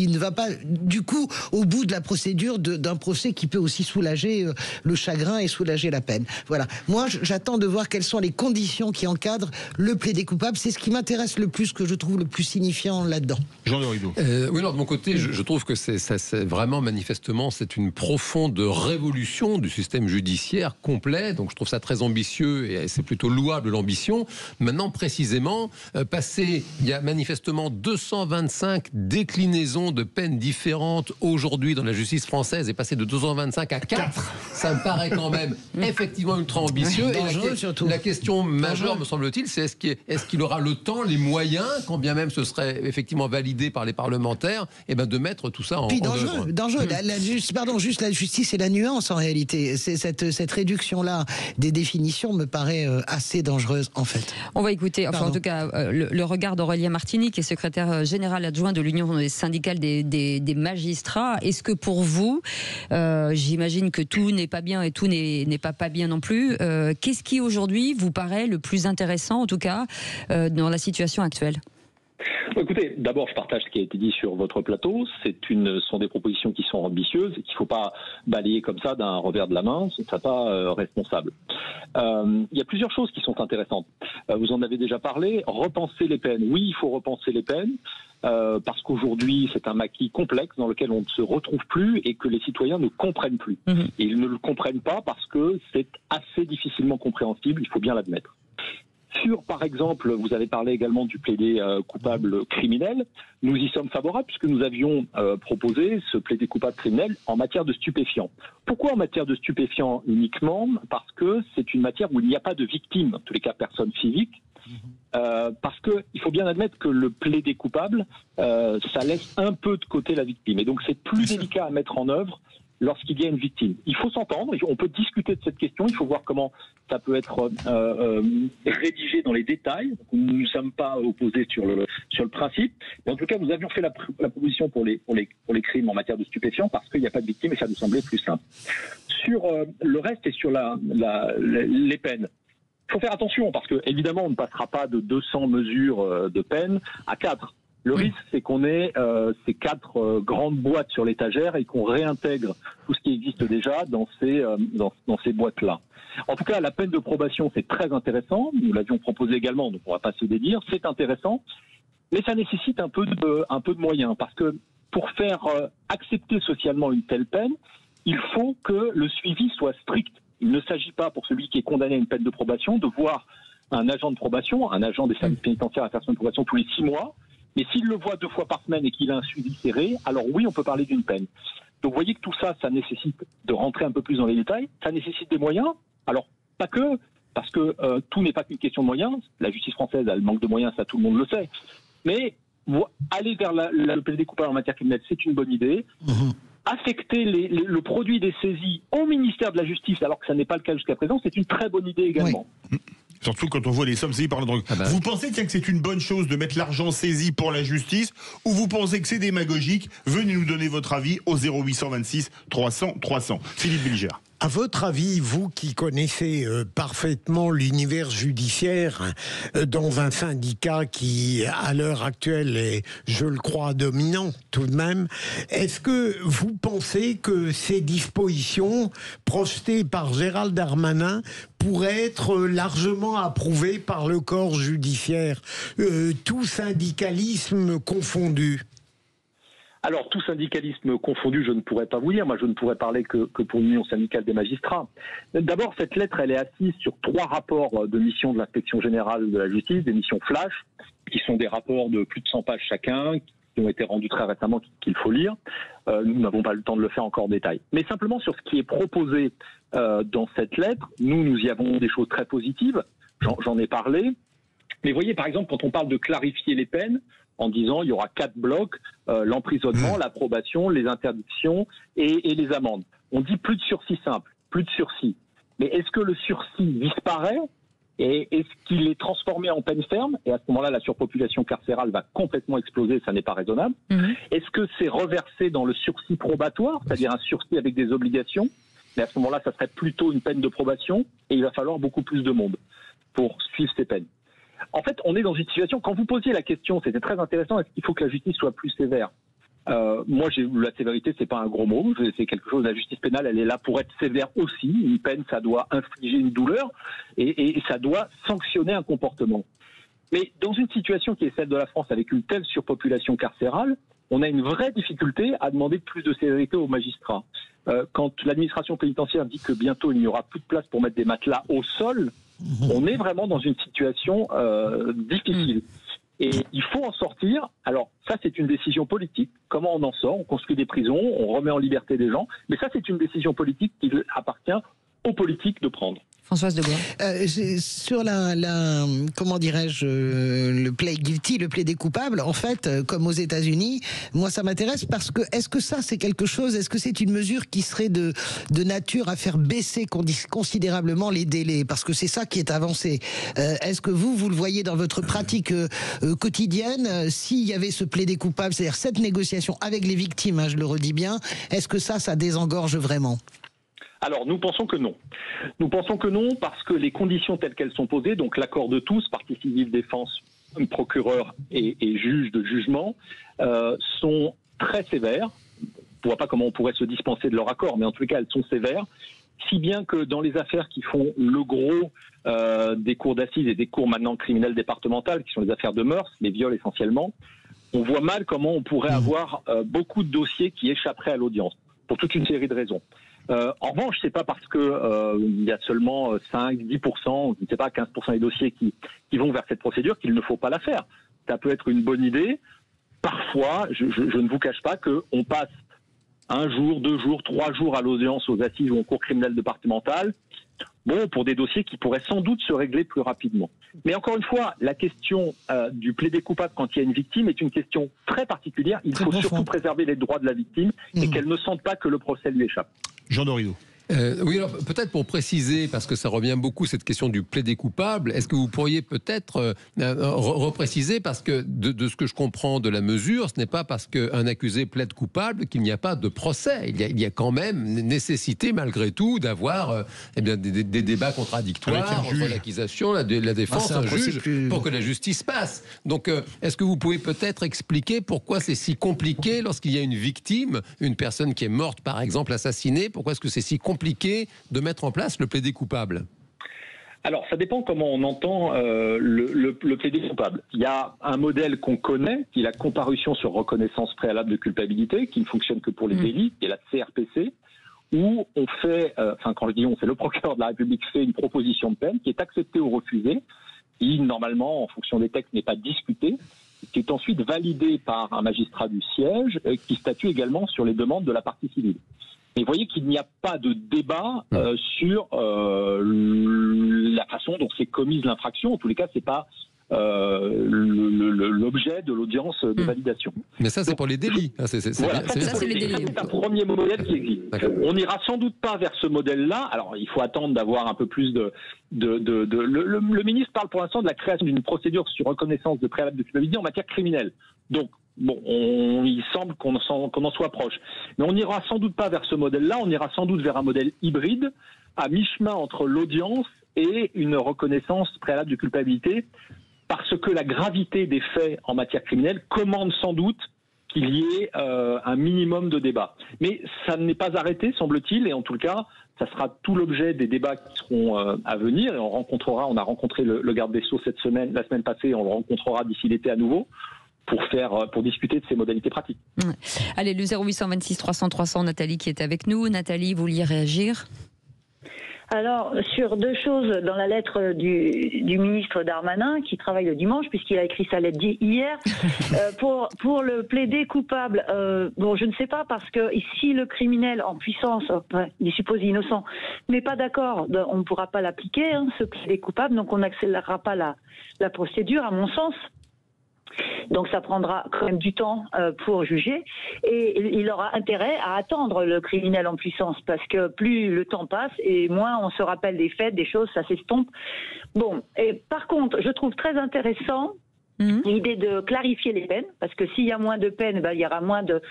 ne va pas, du coup, au bout de la procédure d'un procès qui peut aussi soulager le chagrin et soulager la peine. Voilà. Moi, j'attends de voir quelles sont les conditions qui encadrent le plaider coupable. C'est ce qui m'intéresse le plus, que je trouve le plus signifiant là-dedans. Jean de Rideau. Oui, alors de mon côté, je trouve que c'est vraiment, manifestement, c'est une profonde révolution du système judiciaire complet. Donc je trouve ça très ambitieux et c'est plutôt louable l'ambition. Maintenant, précisément, il y a manifestement 225 déclinaisons de peines différentes aujourd'hui dans la justice française, et passer de 225 à 4, ça me paraît quand même effectivement ultra ambitieux. Et la question majeure, me semble-t-il, c'est est-ce qu'il aura le temps, les moyens, quand bien même ce serait effectivement validé par les parlementaires, de mettre tout ça en œuvre. Dangereux. Juste la justice et la nuance en réalité. C'est cette réduction-là des définitions me paraît assez dangereuse en fait. On va écouter, en tout cas, le regard d'Aurélien Martini, qui est secrétaire général adjoint de l'Union syndicale des magistrats. Est-ce que pour vous, j'imagine que tout n'est pas bien et tout n'est pas bien non plus, qu'est-ce qui aujourd'hui vous paraît le plus intéressant, en tout cas, dans la situation actuelle ? Écoutez, d'abord, je partage ce qui a été dit sur votre plateau. Ce sont des propositions qui sont ambitieuses et qu'il ne faut pas balayer comme ça d'un revers de la main. Ce ne serait pas responsable. Il y a plusieurs choses qui sont intéressantes. Vous en avez déjà parlé. Repenser les peines. Oui, il faut repenser les peines. Parce qu'aujourd'hui, c'est un maquis complexe dans lequel on ne se retrouve plus et que les citoyens ne comprennent plus. Et ils ne le comprennent pas parce que c'est assez difficilement compréhensible, il faut bien l'admettre. Par exemple, vous avez parlé également du plaider coupable criminel. Nous y sommes favorables puisque nous avions proposé ce plaider coupable criminel en matière de stupéfiants. Pourquoi en matière de stupéfiants uniquement ? Parce que c'est une matière où il n'y a pas de victime, en tous les cas personne physique. Parce qu'il faut bien admettre que le plaider coupable, ça laisse un peu de côté la victime. Et donc c'est plus délicat à mettre en œuvre lorsqu'il y a une victime. Il faut s'entendre, on peut discuter de cette question, il faut voir comment ça peut être rédigé dans les détails. Nous ne sommes pas opposés sur le principe. Mais en tout cas, nous avions fait la proposition pour les crimes en matière de stupéfiants parce qu'il n'y a pas de victime et ça nous semblait plus simple. Sur le reste et sur les peines, il faut faire attention parce que évidemment on ne passera pas de 200 mesures de peine à 4. Le risque, c'est qu'on ait ces 4 grandes boîtes sur l'étagère et qu'on réintègre tout ce qui existe déjà dans ces boîtes-là. En tout cas, la peine de probation, c'est très intéressant. Nous l'avions proposé également, donc on ne va pas se dédire. C'est intéressant, mais ça nécessite un peu de moyens parce que pour faire accepter socialement une telle peine, il faut que le suivi soit strict. Il ne s'agit pas pour celui qui est condamné à une peine de probation de voir un agent de probation, un agent des services pénitentiaires à faire son probation tous les 6 mois. Mais s'il le voit 2 fois par semaine et qu'il a un suivi serré, alors oui, on peut parler d'une peine. Donc vous voyez que tout ça, ça nécessite de rentrer un peu plus dans les détails. Ça nécessite des moyens. Alors, pas que, parce que tout n'est pas qu'une question de moyens. La justice française, elle manque de moyens, ça tout le monde le sait. Mais aller vers le plaider coupable en matière criminelle, c'est une bonne idée. Affecter le produit des saisies au ministère de la Justice, alors que ça n'est pas le cas jusqu'à présent, c'est une très bonne idée également. Oui. Surtout quand on voit les sommes saisies par la drogue. Vous pensez que c'est une bonne chose de mettre l'argent saisi pour la justice, ou vous pensez que c'est démagogique? Venez nous donner votre avis au 0826 300 300. Philippe Bilger. À votre avis, vous qui connaissez parfaitement l'univers judiciaire dans un syndicat qui, à l'heure actuelle, est, je le crois, dominant tout de même, est-ce que vous pensez que ces dispositions projetées par Gérald Darmanin pourraient être largement approuvées par le corps judiciaire, tout syndicalisme confondu? Alors, tout syndicalisme confondu, je ne pourrais pas vous dire. Moi, je ne pourrais parler que pour l'Union syndicale des magistrats. D'abord, cette lettre, elle est assise sur 3 rapports de mission de l'Inspection générale de la justice, des missions flash, qui sont des rapports de plus de 100 pages chacun, qui ont été rendus très récemment, qu'il faut lire. Nous n'avons pas le temps de le faire encore en détail. Mais simplement sur ce qui est proposé dans cette lettre, nous y avons des choses très positives. J'en ai parlé. Mais voyez, par exemple, quand on parle de clarifier les peines, en disant il y aura 4 blocs, l'emprisonnement, la probation, les interdictions et les amendes. On dit plus de sursis simple, plus de sursis. Mais est-ce que le sursis disparaît et est-ce qu'il est transformé en peine ferme? Et à ce moment-là, la surpopulation carcérale va complètement exploser, ça n'est pas raisonnable. Est-ce que c'est reversé dans le sursis probatoire, c'est-à-dire un sursis avec des obligations? Mais à ce moment-là, ça serait plutôt une peine de probation et il va falloir beaucoup plus de monde pour suivre ces peines. En fait, on est dans une situation, quand vous posiez la question, c'était très intéressant, est-ce qu'il faut que la justice soit plus sévère? Moi, la sévérité, c'est pas un gros mot, c'est quelque chose, la justice pénale, elle est là pour être sévère aussi. Une peine, ça doit infliger une douleur et ça doit sanctionner un comportement. Mais dans une situation qui est celle de la France avec une telle surpopulation carcérale, on a une vraie difficulté à demander plus de sévérité aux magistrats. Quand l'administration pénitentiaire dit que bientôt il n'y aura plus de place pour mettre des matelas au sol, on est vraiment dans une situation difficile. Et il faut en sortir. Alors ça, c'est une décision politique. Comment on en sort? On construit des prisons, on remet en liberté des gens. Mais ça, c'est une décision politique qui appartient aux politiques de prendre. Françoise Debois. Sur comment dirais-je, le play guilty, le plaidé coupable, en fait, comme aux États-Unis, moi ça m'intéresse parce que est-ce que ça c'est quelque chose, est-ce que c'est une mesure qui serait de nature à faire baisser considérablement les délais? Parce que c'est ça qui est avancé. Est-ce que vous le voyez dans votre pratique quotidienne, s'il y avait ce plaidé coupable, c'est-à-dire cette négociation avec les victimes, je le redis bien, est-ce que ça désengorge vraiment? Alors, nous pensons que non. Nous pensons que non parce que les conditions telles qu'elles sont posées, donc l'accord de tous, partie civile, défense, procureur et juge de jugement, sont très sévères. On ne voit pas comment on pourrait se dispenser de leur accord, mais en tout cas, elles sont sévères. Si bien que dans les affaires qui font le gros des cours d'assises et des cours maintenant criminelles départementales, qui sont les affaires de mœurs, les viols essentiellement, on voit mal comment on pourrait avoir beaucoup de dossiers qui échapperaient à l'audience, pour toute une série de raisons. En revanche, c'est pas parce que il y a seulement 5, 10%, je ne sais pas, 15% des dossiers qui vont vers cette procédure qu'il ne faut pas la faire. Ça peut être une bonne idée. Parfois, je ne vous cache pas qu'on passe 1 jour, 2 jours, 3 jours à l'audience aux assises ou en cour criminelle départementale. Bon, pour des dossiers qui pourraient sans doute se régler plus rapidement. Mais encore une fois, la question du plaidé coupable quand il y a une victime est une question très particulière. Il faut surtout préserver les droits de la victime et qu'elle ne sente pas que le procès lui échappe. Jean Dorido. Oui, alors peut-être pour préciser, parce que ça revient beaucoup, cette question du plaidé coupable, est-ce que vous pourriez peut-être repréciser, parce que de ce que je comprends de la mesure, ce n'est pas parce qu'un accusé plaide coupable qu'il n'y a pas de procès. Il y a quand même nécessité, malgré tout, d'avoir des débats contradictoires entre l'accusation, la défense, un juge, pour que la justice passe. Donc, est-ce que vous pouvez peut-être expliquer pourquoi c'est si compliqué lorsqu'il y a une victime, une personne qui est morte, par exemple, assassinée, pourquoi est-ce que c'est si compliqué de mettre en place le plaidé coupable? Alors, ça dépend comment on entend le plaidé coupable. Il y a un modèle qu'on connaît, qui est la comparution sur reconnaissance préalable de culpabilité, qui ne fonctionne que pour les délits, qui est la CRPC, où on fait, quand je dis on, c'est le procureur de la République fait une proposition de peine qui est acceptée ou refusée, qui normalement, en fonction des textes, n'est pas discutée, qui est ensuite validée par un magistrat du siège, qui statue également sur les demandes de la partie civile. Et vous voyez qu'il n'y a pas de débat sur la façon dont c'est commise l'infraction. En tous les cas, c'est pas l'objet de l'audience de validation. Mais ça, c'est pour les délits. Voilà, c'est les délits. C'est un premier modèle qui existe. On n'ira sans doute pas vers ce modèle-là. Alors, il faut attendre d'avoir un peu plus le ministre parle pour l'instant de la création d'une procédure sur reconnaissance de préalable de culpabilité en matière criminelle. Donc, bon, il semble qu'on en soit proche. Mais on n'ira sans doute pas vers ce modèle-là. On ira sans doute vers un modèle hybride, à mi-chemin entre l'audience et une reconnaissance préalable de culpabilité, parce que la gravité des faits en matière criminelle commande sans doute qu'il y ait un minimum de débat. Mais ça n'est pas arrêté, semble-t-il, et en tout cas, ça sera tout l'objet des débats qui seront à venir, et on a rencontré le garde des Sceaux la semaine passée, on le rencontrera d'ici l'été à nouveau, pour discuter de ces modalités pratiques. Allez, le 0826 300 300, Nathalie qui est avec nous. Nathalie, vous vouliez réagir ? Alors, sur deux choses dans la lettre du ministre Darmanin, qui travaille le dimanche, puisqu'il a écrit sa lettre hier, pour le plaider coupable, bon, je ne sais pas, parce que si le criminel en puissance, il est supposé innocent, n'est pas d'accord, on ne pourra pas l'appliquer, ce plaider coupable, donc on n'accélérera pas la procédure, à mon sens. Donc ça prendra quand même du temps pour juger, et il aura intérêt à attendre le criminel en puissance, parce que plus le temps passe et moins on se rappelle des faits, des choses, ça s'estompe. Bon, et par contre, je trouve très intéressant l'idée de clarifier les peines, parce que s'il y a moins de peines, il y aura moins de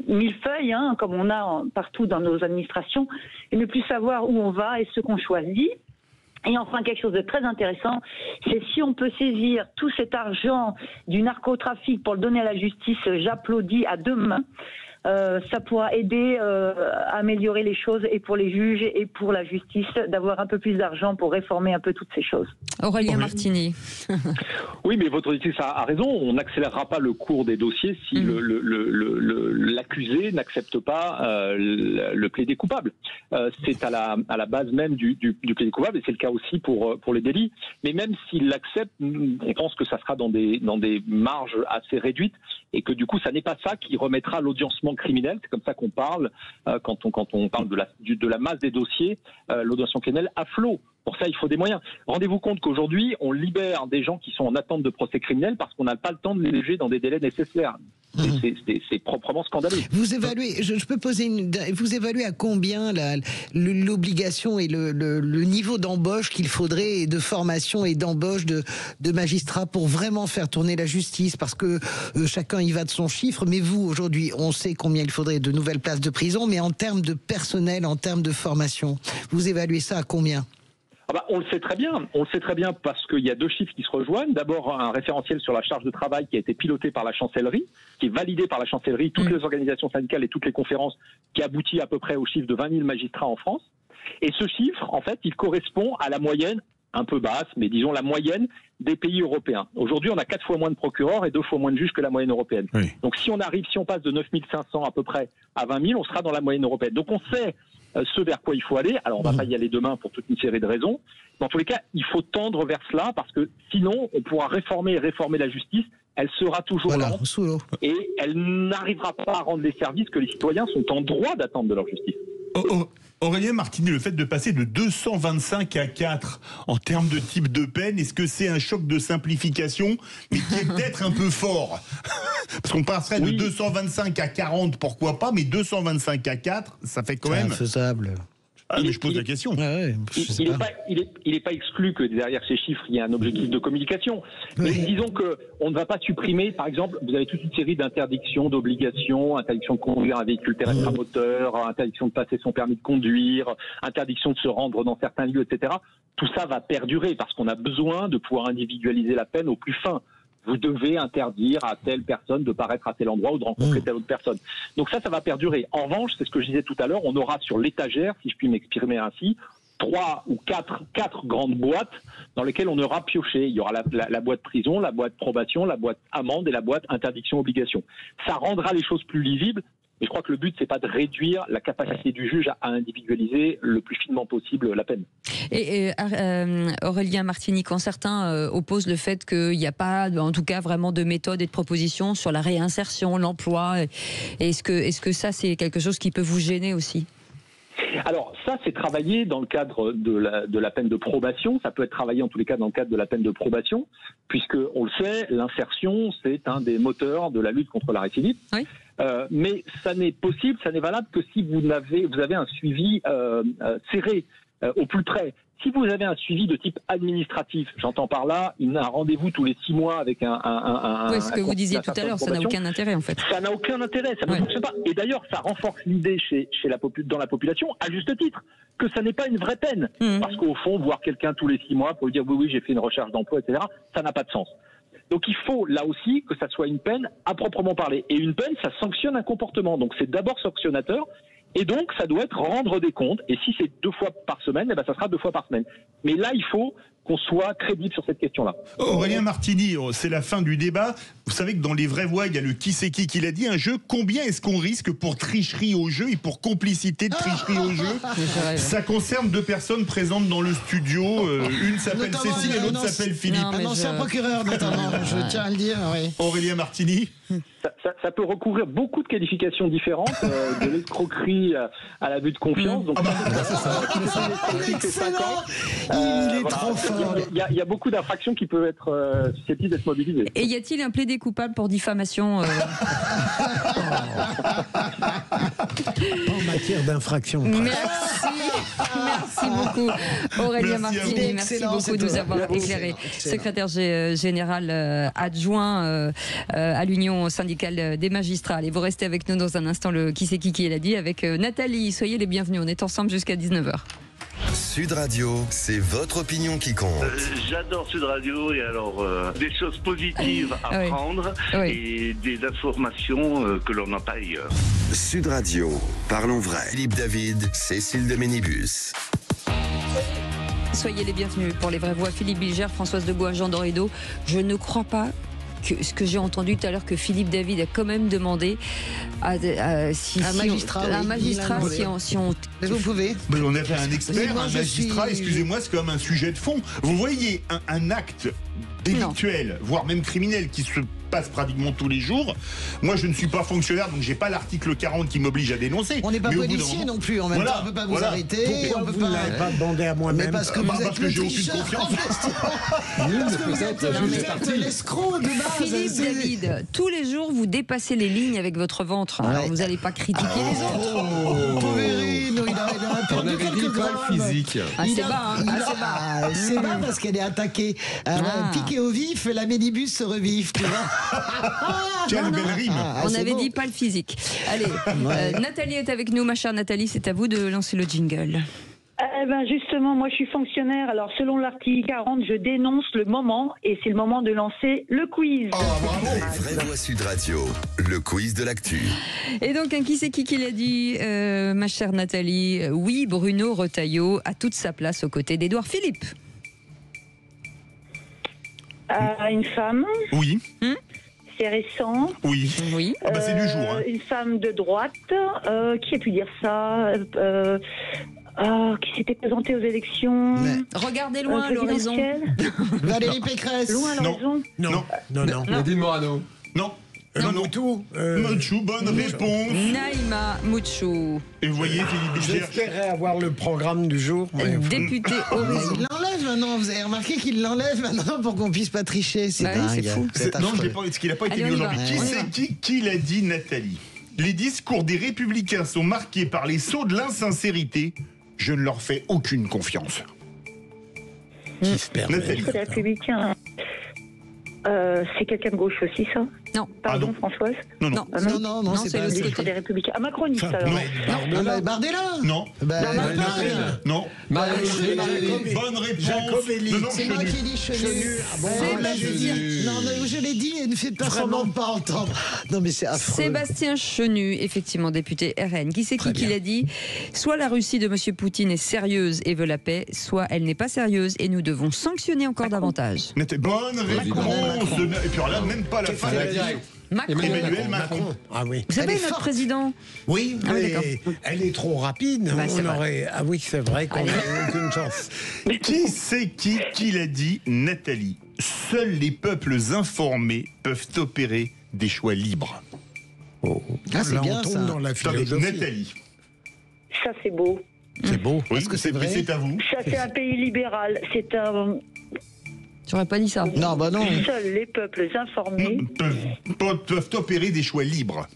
millefeuilles, comme on a partout dans nos administrations, et ne plus savoir où on va et ce qu'on choisit. Et enfin, quelque chose de très intéressant, c'est si on peut saisir tout cet argent du narcotrafic pour le donner à la justice, j'applaudis à deux mains. Ça pourra aider à améliorer les choses, et pour les juges et pour la justice, d'avoir un peu plus d'argent pour réformer un peu toutes ces choses. Aurélien Martini. Oui, mais votre auditrice a raison. On n'accélérera pas le cours des dossiers si l'accusé n'accepte pas le plaider coupable. C'est à la base même du plaider coupable, et c'est le cas aussi pour les délits. Mais même s'il l'accepte, on pense que ça sera dans des marges assez réduites, et que du coup, ça n'est pas ça qui remettra l'audiencement criminel, c'est comme ça qu'on parle quand on parle de la masse des dossiers, l'audiencement criminel à flot. Pour ça, il faut des moyens. Rendez-vous compte qu'aujourd'hui, on libère des gens qui sont en attente de procès criminel parce qu'on n'a pas le temps de les juger dans des délais nécessaires. C'est proprement scandaleux. Vous évaluez, je peux poser vous évaluez à combien l'obligation et le niveau d'embauche qu'il faudrait, et de formation et d'embauche de magistrats pour vraiment faire tourner la justice, parce que chacun y va de son chiffre, mais vous, aujourd'hui, on sait combien il faudrait de nouvelles places de prison, mais en termes de personnel, en termes de formation, vous évaluez ça à combien ? On le sait très bien parce qu'il y a deux chiffres qui se rejoignent. D'abord, un référentiel sur la charge de travail qui a été piloté par la chancellerie, qui est validé par la chancellerie, toutes les organisations syndicales et toutes les conférences, qui aboutit à peu près au chiffre de 20 000 magistrats en France. Et ce chiffre, en fait, il correspond à la moyenne, un peu basse, mais disons la moyenne des pays européens. Aujourd'hui, on a 4 fois moins de procureurs et 2 fois moins de juges que la moyenne européenne. Oui. Donc si on passe de 9 500 à peu près à 20 000, on sera dans la moyenne européenne. Donc on sait ce vers quoi il faut aller. Alors on va pas y aller demain pour toute une série de raisons. Dans tous les cas, il faut tendre vers cela, parce que sinon, on pourra réformer la justice. Elle sera toujours lente, et elle n'arrivera pas à rendre les services que les citoyens sont en droit d'attendre de leur justice. Aurélien Martini, le fait de passer de 225 à 4 en termes de type de peine, est-ce que c'est un choc de simplification, mais qui est peut-être un peu fort? Parce qu'on passerait de 225 à 40, pourquoi pas, mais 225 à 4, ça fait quand même... C'est infaisable. Mais je pose la question. Il n'est pas exclu que derrière ces chiffres, il y ait un objectif de communication. Mais disons qu'on ne va pas supprimer, par exemple, vous avez toute une série d'interdictions, d'obligations, interdiction de conduire un véhicule terrestre à moteur, interdiction de passer son permis de conduire, interdiction de se rendre dans certains lieux, etc. Tout ça va perdurer parce qu'on a besoin de pouvoir individualiser la peine au plus fin. Vous devez interdire à telle personne de paraître à tel endroit ou de rencontrer telle autre personne. Donc ça va perdurer. En revanche, c'est ce que je disais tout à l'heure, on aura sur l'étagère, si je puis m'exprimer ainsi, 3 ou 4 grandes boîtes dans lesquelles on aura pioché. Il y aura la boîte prison, la boîte probation, la boîte amende et la boîte interdiction-obligation. Ça rendra les choses plus lisibles. Mais je crois que le but, c'est pas de réduire la capacité du juge à individualiser le plus finement possible la peine. Et Aurélien Martini, quand certains opposent le fait qu'il n'y a pas, en tout cas, vraiment de méthode et de proposition sur la réinsertion, l'emploi, est-ce que ça, c'est quelque chose qui peut vous gêner aussi ? Alors ça, c'est travaillé dans le cadre de la peine de probation. Ça peut être travaillé en tous les cas dans le cadre de la peine de probation, puisque on le sait, l'insertion, c'est un des moteurs de la lutte contre la récidive. Oui. Mais ça n'est possible, ça n'est valable que si vous avez un suivi serré au plus près. Si vous avez un suivi de type administratif, j'entends par là, un rendez-vous tous les 6 mois avec un oui, ce que vous disiez tout à l'heure, ça n'a aucun intérêt en fait. Ça n'a aucun intérêt, ça ne fonctionne pas. Et d'ailleurs, ça renforce l'idée dans la population, à juste titre, que ça n'est pas une vraie peine. Parce qu'au fond, voir quelqu'un tous les 6 mois pour lui dire oui, j'ai fait une recherche d'emploi, etc., ça n'a pas de sens. Donc il faut là aussi que ça soit une peine à proprement parler. Et une peine, ça sanctionne un comportement. Donc c'est d'abord sanctionnateur. Et donc, ça doit être rendre des comptes. Et si c'est 2 fois par semaine, eh ben, ça sera 2 fois par semaine. Mais là, il faut qu'on soit crédible sur cette question-là. Aurélien Martini, c'est la fin du débat. Vous savez que dans les vraies voix, il y a le qui c'est qui l'a dit, un jeu. Combien est-ce qu'on risque pour tricherie au jeu et pour complicité de tricherie au jeu? Ça concerne 2 personnes présentes dans le studio. Une s'appelle Cécile et l'autre s'appelle Philippe. Un ancien procureur, notamment, je tiens à le dire. Oui. Aurélien Martini. Ça peut recouvrir beaucoup de qualifications différentes, de l'escroquerie à l'abus de confiance. Donc, excellent. Il est trop fort. Il y a beaucoup d'infractions qui peuvent être susceptibles d'être mobilisées. Et y a-t-il un plaidé coupable pour diffamation en matière d'infraction? Merci beaucoup Aurélien Martini, merci beaucoup de nous avoir éclairé. Secrétaire général adjoint à l'Union syndicale des magistrats. Allez, vous restez avec nous dans un instant, le qui c'est qui l'a dit avec Nathalie. Soyez les bienvenus, on est ensemble jusqu'à 19h. Sud Radio, c'est votre opinion qui compte. J'adore Sud Radio et alors des choses positives à prendre et des informations que l'on n'a pas ailleurs. Sud Radio, parlons vrai. Philippe David, Cécile de Ménibus. Soyez les bienvenus pour les vraies voix. Philippe Bilger, Françoise Degois, Jean Dorido. Je ne crois pas que ce que j'ai entendu tout à l'heure, que Philippe David a quand même demandé à un magistrat, si on vous pouvez. Mais on avait un expert, un magistrat, excusez-moi, c'est quand même un sujet de fond. Vous voyez un acte délictuel, voire même criminel, qui se passe pratiquement tous les jours. Moi, je ne suis pas fonctionnaire, donc j'ai pas l'article 40 qui m'oblige à dénoncer. On n'est pas policier non plus, en même temps. On ne peut pas vous arrêter. Pourquoi vous ne l'avez pas demandé à moi-même? Mais parce que vous êtes que j'ai aucune confiance. Parce que vous êtes l'escroc de base. Philippe David, tous les jours, vous dépassez les lignes avec votre ventre. Alors, vous n'allez pas critiquer les autres. Pauverine, on avait dit quoi, le physique? C'est bas, hein. C'est bas parce qu'elle est attaquée. Piquée au vif, la Ménibus se revive, tu vois. Quelle belle rime. On avait dit pas le physique. Allez, Nathalie est avec nous, ma chère Nathalie, c'est à vous de lancer le jingle. Eh ben justement, moi je suis fonctionnaire. Alors selon l'article 40, je dénonce le moment et c'est le moment de lancer le quiz. Les vraies voix Sud Radio, le quiz de l'actu. Et donc un qui c'est qui l'a dit, ma chère Nathalie? Oui, Bruno Retailleau a toute sa place aux côtés d'Édouard Philippe. Une femme. Oui. C'est récent. Oui. Oui. Ah bah c'est du jour. Hein. Une femme de droite. Qui a pu dire ça qui s'était présentée aux élections. Regardez loin à l'horizon. Valérie Pécresse. Loin à l'horizon. Non. Nadine Morano. Non. Mouchou. Mouchou, bonne réponse. Naïma Mouchou. Et vous voyez, Philippe Bilger. J'espérais avoir le programme du jour. Député Horizon. Il l'enlève maintenant, vous avez remarqué qu'il l'enlève maintenant pour qu'on puisse pas tricher. C'est dingue. C'est fou. Non, ce qu'il n'a pas été mis aujourd'hui. Qui l'a dit, Nathalie? Les discours des Républicains sont marqués par les sauts de l'insincérité. Je ne leur fais aucune confiance. Qui se perd? Nathalie. Les Républicains. C'est quelqu'un de gauche aussi, ça? Non. Pardon, Françoise? Non, c'est pas le discours des Républicains. Ah, macroniste, alors. Non. Bardella? Non. Non. Bonne réponse. C'est moi qui dis Chenu. Non, je l'ai dit et ne faites pas semblant de pas entendre. Non, mais c'est affreux. Sébastien Chenu, effectivement, député RN. Qui c'est qui l'a dit? Soit la Russie de M. Poutine est sérieuse et veut la paix, soit elle n'est pas sérieuse et nous devons sanctionner encore davantage. Bonne réponse. Et puis là, même pas la fin. Emmanuel Macron. Ah oui. Vous savez, notre président. Oui, mais elle est trop rapide. Ah oui, c'est vrai qu'on n'a aucune chance. Qui c'est qui l'a dit, Nathalie? Seuls les peuples informés peuvent opérer des choix libres. C'est bien ça. Dans la philosophie. Nathalie. Ça, c'est beau. C'est beau. Oui, Est-ce que c'est vrai? C'est à vous. Ça, c'est un pays libéral. C'est un. J'aurais pas dit ça. Non, bah non. Seuls les peuples informés. Peuvent opérer des choix libres.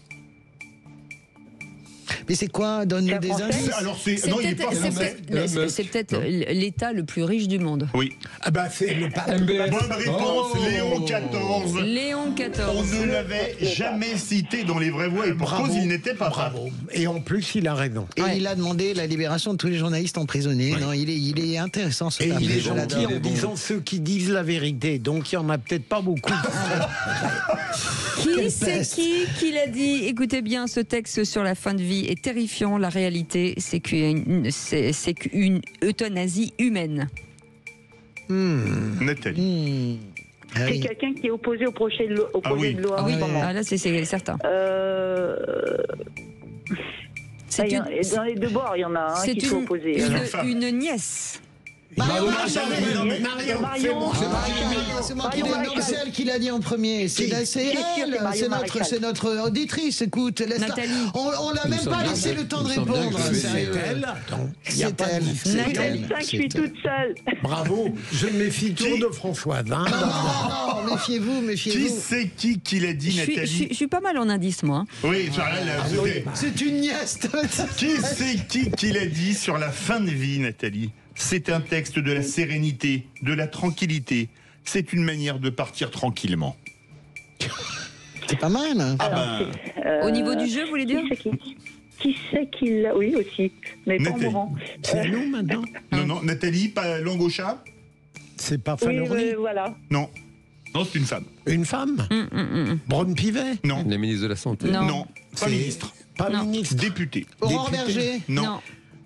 Mais c'est quoi? Donne-nous des indices. Alors C'est peut-être l'État le plus riche du monde. Oui. Ah bah c'est le pape. Bonne réponse, Léon XIV. Léon XIV. On ne l'avait jamais cité dans les vraies voix et pour cause, il n'était pas pape. Et en plus, il a raison. Et il a demandé la libération de tous les journalistes emprisonnés. Non, il est intéressant ce Et pape. il est Je gentil l'adore. en disant ceux qui disent la vérité. Donc il n'y en a peut-être pas beaucoup. Qui c'est qui l'a dit? Écoutez bien, ce texte sur la fin de vie est terrifiant. La réalité, c'est qu'une euthanasie humaine. Nathalie. C'est quelqu'un qui est opposé au projet de loi. Ah oui, en ce moment. là c'est certain. Dans les deux bords, il y en a un qui sont opposés. Une nièce. Marion, c'est elle qui l'a dit en premier. C'est elle, c'est notre auditrice. Écoute, on l'a même pas laissé le temps de répondre. C'est elle. C'est elle. Nathalie 5, je suis toute seule. Bravo. Je me méfie toujours de Françoise. Non, méfiez-vous. Qui c'est qui l'a dit, Nathalie? Je suis pas mal en indice, moi. Oui, c'est une nièce. Qui c'est qui l'a dit sur la fin de vie, Nathalie? C'est un texte de la sérénité, de la tranquillité. C'est une manière de partir tranquillement. C'est pas mal. Au niveau du jeu, vous voulez dire? Qui c'est qui l'a? Oui, aussi. Mais pas en mourant. C'est à nous maintenant. Non, Nathalie, pas langue au chat? C'est pas Oui, Falorni. voilà. Non, c'est une femme. Une femme? Braun Pivet? Non. La ministre de la Santé? Non. Pas ministre. Pas ministre. Député. Aurore Berger? Non.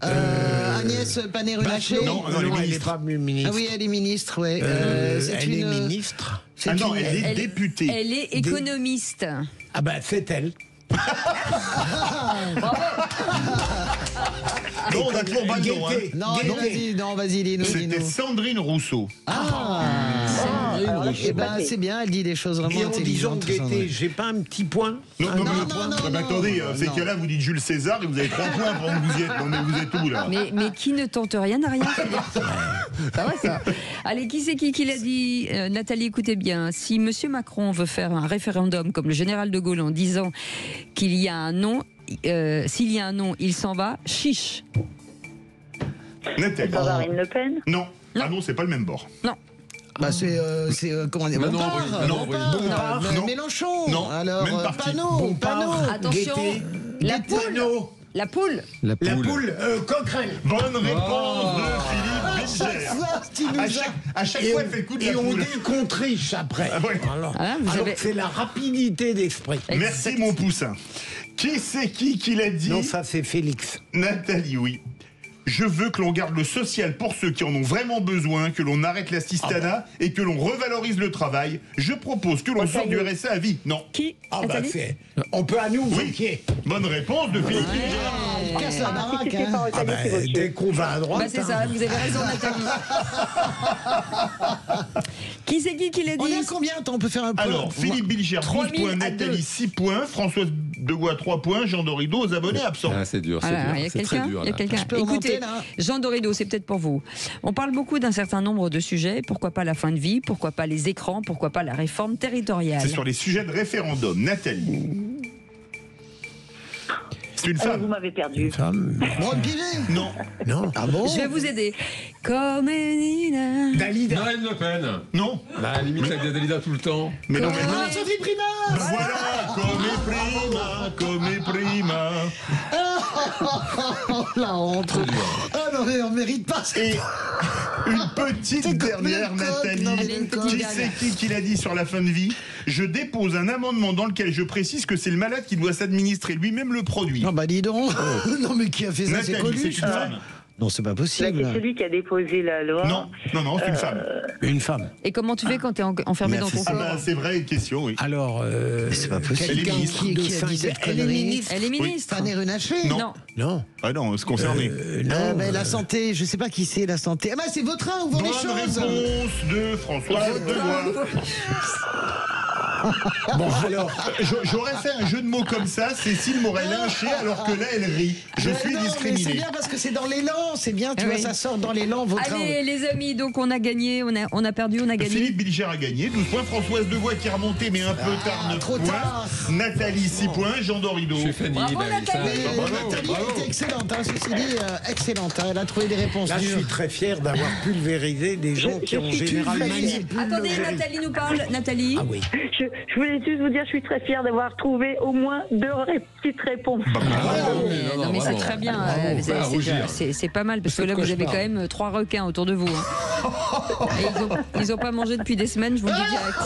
Agnès Pannier-Runacher? Non, elle est elle n'est ministre. pas ministre. Ah oui, elle est ministre, oui. Elle est ministre. Ah non, elle est députée. Elle est économiste. Ah bah c'est elle. Non, on a toujours pas le nom. Non, vas-y, dis-nous. C'était Sandrine Rousseau. Eh ben, c'est bien, elle dit des choses vraiment Et en disant intelligentes. Gaîté, j'ai pas un petit point? Non, attendez, c'est que là, vous dites Jules César et vous avez 3 points pendant que vous y êtes. Non, mais vous êtes où, là? Mais qui ne tente rien n'a rien fait. Ça va, ça. Allez, qui c'est qui l'a dit? Nathalie, écoutez bien. Si M. Macron veut faire un référendum comme le général de Gaulle en disant qu'il y a un non, s'il y a un non, il s'en va, chiche. Nathalie. Marine Le Pen? Non. Ah non, c'est pas le même bord. Non. Bah c'est comment dire? Non. Mélenchon. Non. Alors même parti. Panot. Attention. La poule. La poule. Coquerel. Bonne réponse de Philippe Bilger. À chaque fois, elle fait le coup de la Et on poule. dit qu'on triche après. Alors c'est la rapidité d'esprit. Merci, mon poussin. Qui c'est qui l'a dit? Non, ça c'est Félix. Nathalie, oui. Je veux que l'on garde le social pour ceux qui en ont vraiment besoin, que l'on arrête l'assistanat et que l'on revalorise le travail. Je propose que l'on sorte du RSA à vie. Non. Qui? Ah bah c'est. On peut à nous vérifier. Bonne réponse de Philippe Bilger. Casse la baraque, hein. Ah bah, dès qu'on va à droite. Bah c'est ça, vous avez raison, Nathalie. Qui c'est qui l'a dit? On est à combien? Attends, on peut faire un point. Alors, Philippe Bilger, 12 points, Nathalie, 6 points, Françoise Degois, 3 points, Jean Dorido, aux abonnés absents. Ah, c'est dur, c'est Voilà, dur. il y a C'est très quelqu'un. dur. Il y a là. quelqu'un. peux remonter, Écoutez, là. Jean Dorido, c'est peut-être pour vous. On parle beaucoup d'un certain nombre de sujets. Pourquoi pas la fin de vie? Pourquoi pas les écrans? Pourquoi pas la réforme territoriale? C'est sur les sujets de référendum. Nathalie. C'est une femme. Vous m'avez perdu. Braun Pivet? Non. Non. Ah bon? Je vais vous aider. Comme Nina. Dalida. Marine Le Pen. Non. Bah, à la limite, ça vient Dalida tout le temps. Mais non, mais non. Ah, Sophie Primas. Voilà, come prima. La honte. Ah non, mais on mérite pas ça. Et une petite dernière, Nathalie. Non, mais Qui c'est qui l'a dit sur la fin de vie? Je dépose un amendement dans lequel je précise que c'est le malade qui doit s'administrer lui-même le produit. Non, bah dis donc. Non, mais qui a fait ça? C'est Nathalie, c'est Coluche. une femme. Non, c'est pas Là, possible. c'est celui qui a déposé la loi. Non, c'est une femme. Une femme. Et comment tu fais quand tu es enfermé dans ton Ah corps? bah, c'est vrai, une question, oui. Alors, c'est pas possible. quelqu'un Elle est ministre. de Qui a dit cinq- cette Elle est connerie? ministre. Elle est ministre. Pannier-Runacher? Non. Non. Ah non, se concerner. Non. La santé, je sais pas qui c'est la santé. Ah bah c'est votre train, ouvre les Bonne choses. réponse de François Degois. Bon, alors. J'aurais fait un jeu de mots comme ça, Cécile m'aurait lynché alors que là elle rit. Je suis discriminé. C'est bien parce que c'est dans l'élan, c'est bien, tu vois, ça sort dans l'élan. Allez les amis, donc on a gagné, on a perdu, on a gagné. Philippe Bilger a gagné, 12 points, Françoise Devoix qui est remontée mais un peu tard, 9 points. Nathalie 6 points, Jean Dorido. Bravo Nathalie. Nathalie était excellente, ceci dit, excellente, elle a trouvé des réponses. Là, je suis très fier d'avoir pulvérisé des gens qui ont généralement... Attendez, Nathalie nous parle. Nathalie. Ah oui. Je voulais juste vous dire, je suis très fière d'avoir trouvé au moins 2 petites réponses. Non mais c'est très bien. C'est pas mal parce que là vous avez quand même 3 requins autour de vous. Ils ont pas mangé depuis des semaines, je vous le dis direct.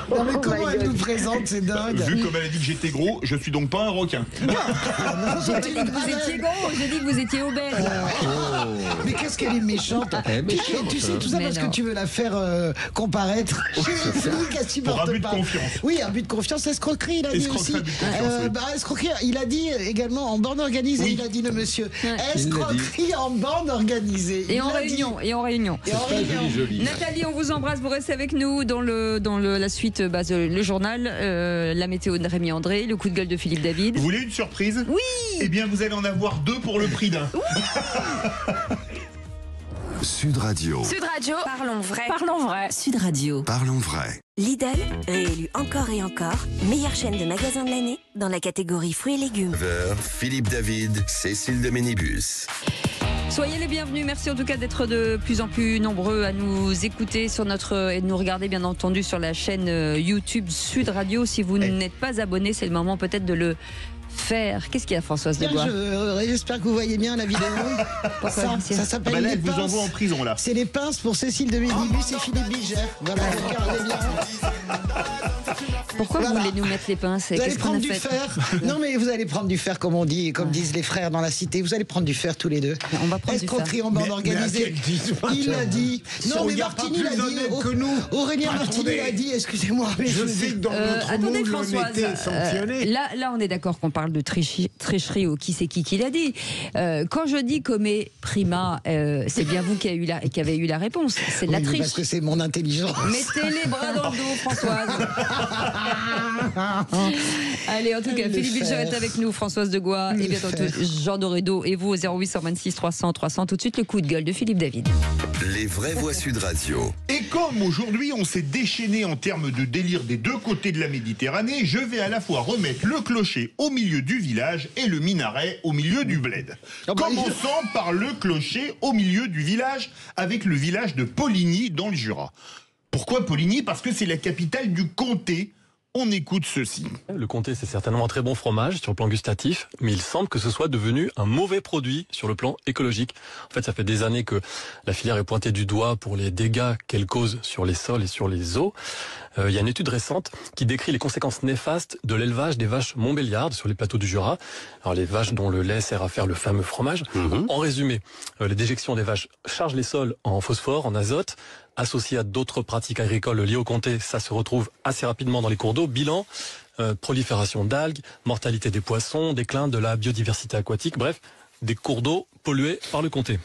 Non mais comment elle nous présente, c'est dingue. Vu comme elle a dit que j'étais gros, je suis donc pas un requin. J'ai pas dit que vous étiez gros, j'ai dit que vous étiez obèse. Mais qu'est-ce qu'elle est méchante. Tu sais tout ça parce que tu veux la faire comparaître chez Philippe qui pour un but de confiance. Oui, un but de confiance, escroquerie, il a dit aussi. Escroquerie, il a dit également en bande organisée, il a dit le monsieur. Escroquerie en bande organisée. Et en réunion. Nathalie, on vous embrasse, vous restez avec nous dans la suite, le journal, la météo de Rémi André, le coup de gueule de Philippe David. Vous voulez une surprise? Oui. Eh bien, vous allez en avoir 2 pour le prix d'un. Sud Radio. Sud Radio, parlons vrai. Parlons vrai. Sud Radio. Parlons vrai. Lidl, réélu encore et encore, meilleure chaîne de magasins de l'année dans la catégorie fruits et légumes. Philippe David, Cécile de Ménibus. Soyez les bienvenus, merci en tout cas d'être de plus en plus nombreux à nous écouter et de nous regarder bien entendu sur la chaîne YouTube Sud Radio. Si vous n'êtes pas abonné, c'est le moment peut-être de le faire. Qu'est-ce qu'il y a, Françoise Devoix? J'espère que vous voyez bien la vidéo. Ça s'appelle là, les elle vous envoie en prison là. C'est les pinces pour Cécile de Ménibus et Philippe Bilger. Voilà, regardez bien. Pourquoi vous voulez nous mettre les pinces? Vous allez prendre du fer. Non mais vous allez prendre du fer comme on dit, comme disent les frères dans la cité. Vous allez prendre du fer tous les deux. On va prendre du fer. Escroquerie en bande organisée. Il l'a dit. Non mais Martini l'a dit. Aurélien Martini l'a dit. Excusez-moi. Je sais que dans notre attendez, monde, Françoise. Là, on est d'accord qu'on parle de tricherie ou qui c'est qui l'a dit. Quand je dis commet prima, c'est bien vous qui avez eu la réponse. C'est de la triche. Parce que c'est mon intelligence. Mettez les bras dans le dos, Françoise. Allez, en tout cas, Philippe Bilger est avec nous, Françoise Devoix et bientôt Jean Dorido et vous au 0826 300 300. Tout de suite, le coup de gueule de Philippe David. Les vraies voix Sud Radio. Et comme aujourd'hui on s'est déchaîné en termes de délire des 2 côtés de la Méditerranée, je vais à la fois remettre le clocher au milieu du village et le minaret au milieu du bled. Commençons par le clocher au milieu du village avec le village de Poligny dans le Jura. Pourquoi Poligny? Parce que c'est la capitale du comté. On écoute ceci. Le comté, c'est certainement un très bon fromage sur le plan gustatif, mais il semble que ce soit devenu un mauvais produit sur le plan écologique. En fait, ça fait des années que la filière est pointée du doigt pour les dégâts qu'elle cause sur les sols et sur les eaux. Il y a une étude récente qui décrit les conséquences néfastes de l'élevage des vaches montbéliardes sur les plateaux du Jura. Alors les vaches dont le lait sert à faire le fameux fromage. En résumé, les déjections des vaches chargent les sols en phosphore, en azote. Associé à d'autres pratiques agricoles liées au comté, ça se retrouve assez rapidement dans les cours d'eau. Bilan, prolifération d'algues, mortalité des poissons, déclin de la biodiversité aquatique, bref, des cours d'eau pollués par le comté.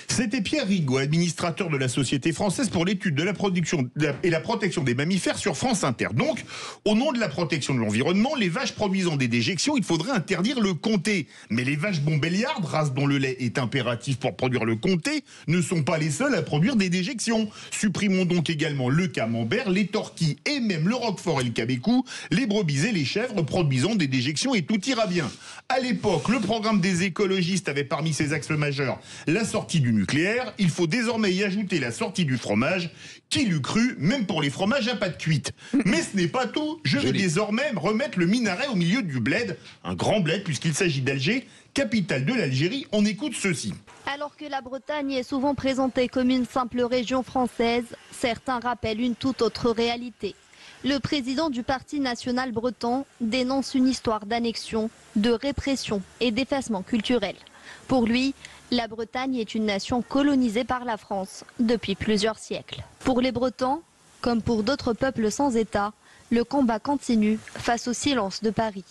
C'était Pierre Rigaud, administrateur de la Société française pour l'étude de la production et la protection des mammifères sur France Inter. Donc, au nom de la protection de l'environnement, les vaches produisant des déjections, il faudrait interdire le comté. Mais les vaches montbéliardes, race dont le lait est impératif pour produire le comté, ne sont pas les seules à produire des déjections. Supprimons donc également le camembert, les torquilles et même le roquefort et le cabécou, les brebis et les chèvres produisant des déjections et tout ira bien. À l'époque, le programme des écologistes avait parmi ses axes majeurs la sortie du nucléaire. Il faut désormais y ajouter la sortie du fromage. Qui l'eût cru, même pour les fromages à pâte cuite. Mais ce n'est pas tout. Je vais désormais remettre le minaret au milieu du bled. Un grand bled puisqu'il s'agit d'Alger, capitale de l'Algérie. On écoute ceci. Alors que la Bretagne est souvent présentée comme une simple région française, certains rappellent une toute autre réalité. Le président du Parti national breton dénonce une histoire d'annexion, de répression et d'effacement culturel. Pour lui, la Bretagne est une nation colonisée par la France depuis plusieurs siècles. Pour les Bretons, comme pour d'autres peuples sans État, le combat continue face au silence de Paris.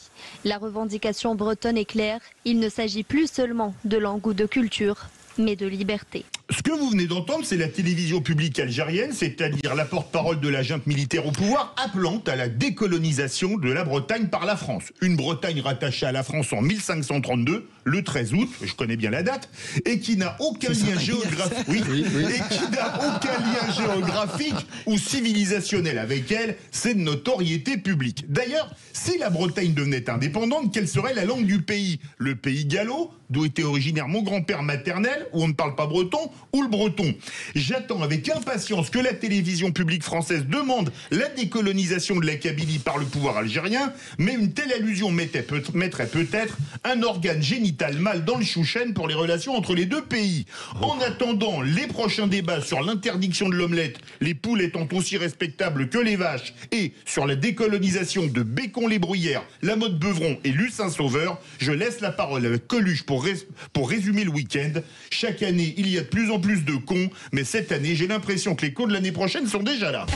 La revendication bretonne est claire, il ne s'agit plus seulement de langue ou de culture, mais de liberté. Ce que vous venez d'entendre, c'est la télévision publique algérienne, c'est-à-dire la porte-parole de la junte militaire au pouvoir, appelant à la décolonisation de la Bretagne par la France. Une Bretagne rattachée à la France en 1532, le 13 août, je connais bien la date, et qui n'a aucun lien géographique, et qui n'a aucun lien géographique ou civilisationnel avec elle, c'est de notoriété publique. D'ailleurs, si la Bretagne devenait indépendante, quelle serait la langue du pays? Le pays gallo, d'où était originaire mon grand-père maternel, où on ne parle pas breton, ou le breton. J'attends avec impatience que la télévision publique française demande la décolonisation de la Kabylie par le pouvoir algérien, mais une telle allusion mettrait peut-être un organe génital mâle dans le chouchen pour les relations entre les deux pays. En attendant les prochains débats sur l'interdiction de l'omelette, les poules étant aussi respectables que les vaches, et sur la décolonisation de Bécon-les-Bruyères, la Motte Beuvron et Lucin-Sauveur, je laisse la parole avec Coluche pour résumer le week-end. Chaque année, il y a de plus en plus de cons, mais cette année, j'ai l'impression que les cons de l'année prochaine sont déjà là.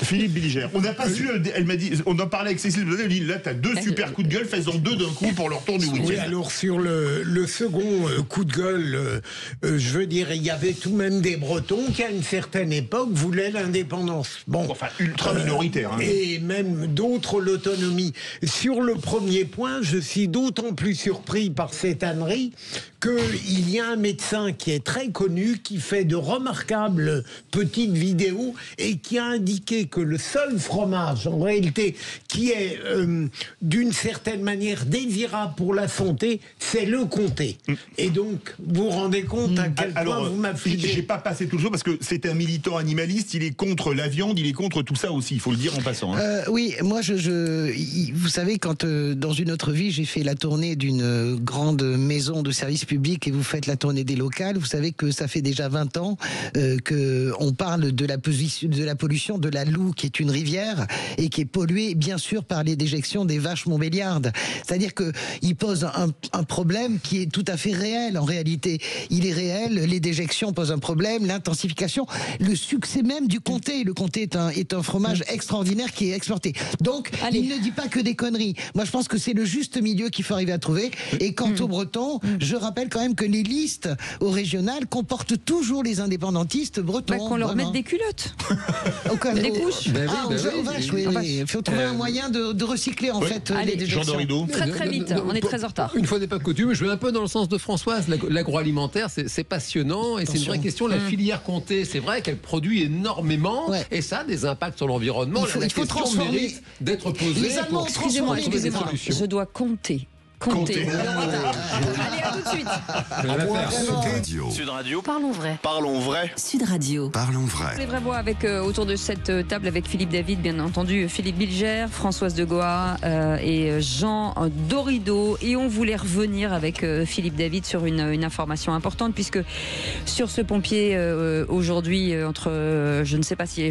Philippe Bilger, on n'a pas su, elle m'a dit, on en parlait avec Cécile, elle dit, là, t'as deux super coups de gueule, fais-en deux d'un coup pour le retour du week-end. Oui, alors sur le second coup de gueule, je veux dire, il y avait tout de même des Bretons qui, à une certaine époque, voulaient l'indépendance. Bon, enfin, ultra minoritaire. Et même d'autres l'autonomie. Sur le premier point, je suis d'autant plus surpris par cette ânerie qu'il y a un médecin qui est très connu, qui fait de remarquables petites vidéos et qui a indiqué que le seul fromage, en réalité, qui est d'une certaine manière désirable pour la santé, c'est le comté. Et donc, vous vous rendez compte à quel point vous m'affligez. J'ai pas passé tout le jour parce que c'est un militant animaliste, il est contre la viande, il est contre tout ça aussi, il faut le dire en passant. Oui, moi, vous savez, quand dans une autre vie, j'ai fait la tournée d'une grande maison de service public et vous faites la tournée des locales, vous savez que ça fait déjà 20 ans qu'on parle de la pollution de la Loue, qui est une rivière et qui est polluée, bien sûr, par les déjections des vaches montbéliardes. C'est-à-dire qu'il pose un problème qui est tout à fait réel, en réalité. Il est réel, les déjections posent un problème, l'intensification, le succès même du comté. Le comté est un fromage extraordinaire qui est exporté. Donc, il ne dit pas que des conneries. Moi, je pense que c'est le juste milieu qu'il faut arriver à trouver. Et quant aux Bretons, je rappelle quand même que les listes au régional comportent toujours les indépendantistes bretons. Qu'on leur mette des culottes. Des couches. Il faut trouver un moyen de recycler en fait les déjections. Très vite, on est très en retard. Une fois n'est pas coutume, je vais un peu dans le sens de Françoise. L'agroalimentaire, c'est passionnant et c'est une vraie question. La filière comté, c'est vrai qu'elle produit énormément et ça a des impacts sur l'environnement. Il faut transformer. Mérite d'être posée pour trouver des solutions. Je dois compter. Allez, à tout de suite. Sud Radio. Parlons vrai. Parlons vrai. Sud Radio. Parlons vrai. Les vraies voix avec autour de cette table avec Philippe David, bien entendu, Philippe Bilger, Françoise de Goa et Jean Dorido. Et on voulait revenir avec Philippe David sur une information importante, puisque sur ce pompier aujourd'hui, je ne sais pas s'il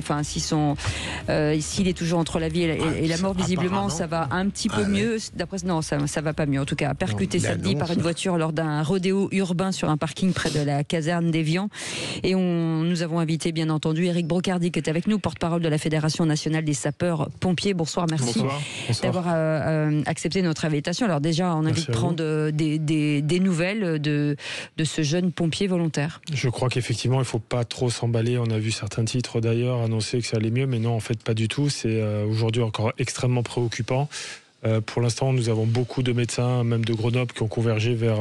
est toujours entre la vie et la mort, visiblement ça va un petit peu mieux. D'après non, ça va pas mieux. En tout cas, percuté samedi par une voiture lors d'un rodéo urbain sur un parking près de la caserne d'Évian. Et nous avons invité, bien entendu, Éric Brocardi, qui est avec nous, porte-parole de la Fédération nationale des sapeurs-pompiers. Bonsoir, merci d'avoir accepté notre invitation. Alors déjà, on a envie de prendre des nouvelles de ce jeune pompier volontaire. Je crois qu'effectivement, il ne faut pas trop s'emballer. On a vu certains titres d'ailleurs annoncer que ça allait mieux, mais non, en fait, pas du tout. C'est aujourd'hui encore extrêmement préoccupant. Pour l'instant, nous avons beaucoup de médecins, même de Grenoble, qui ont convergé vers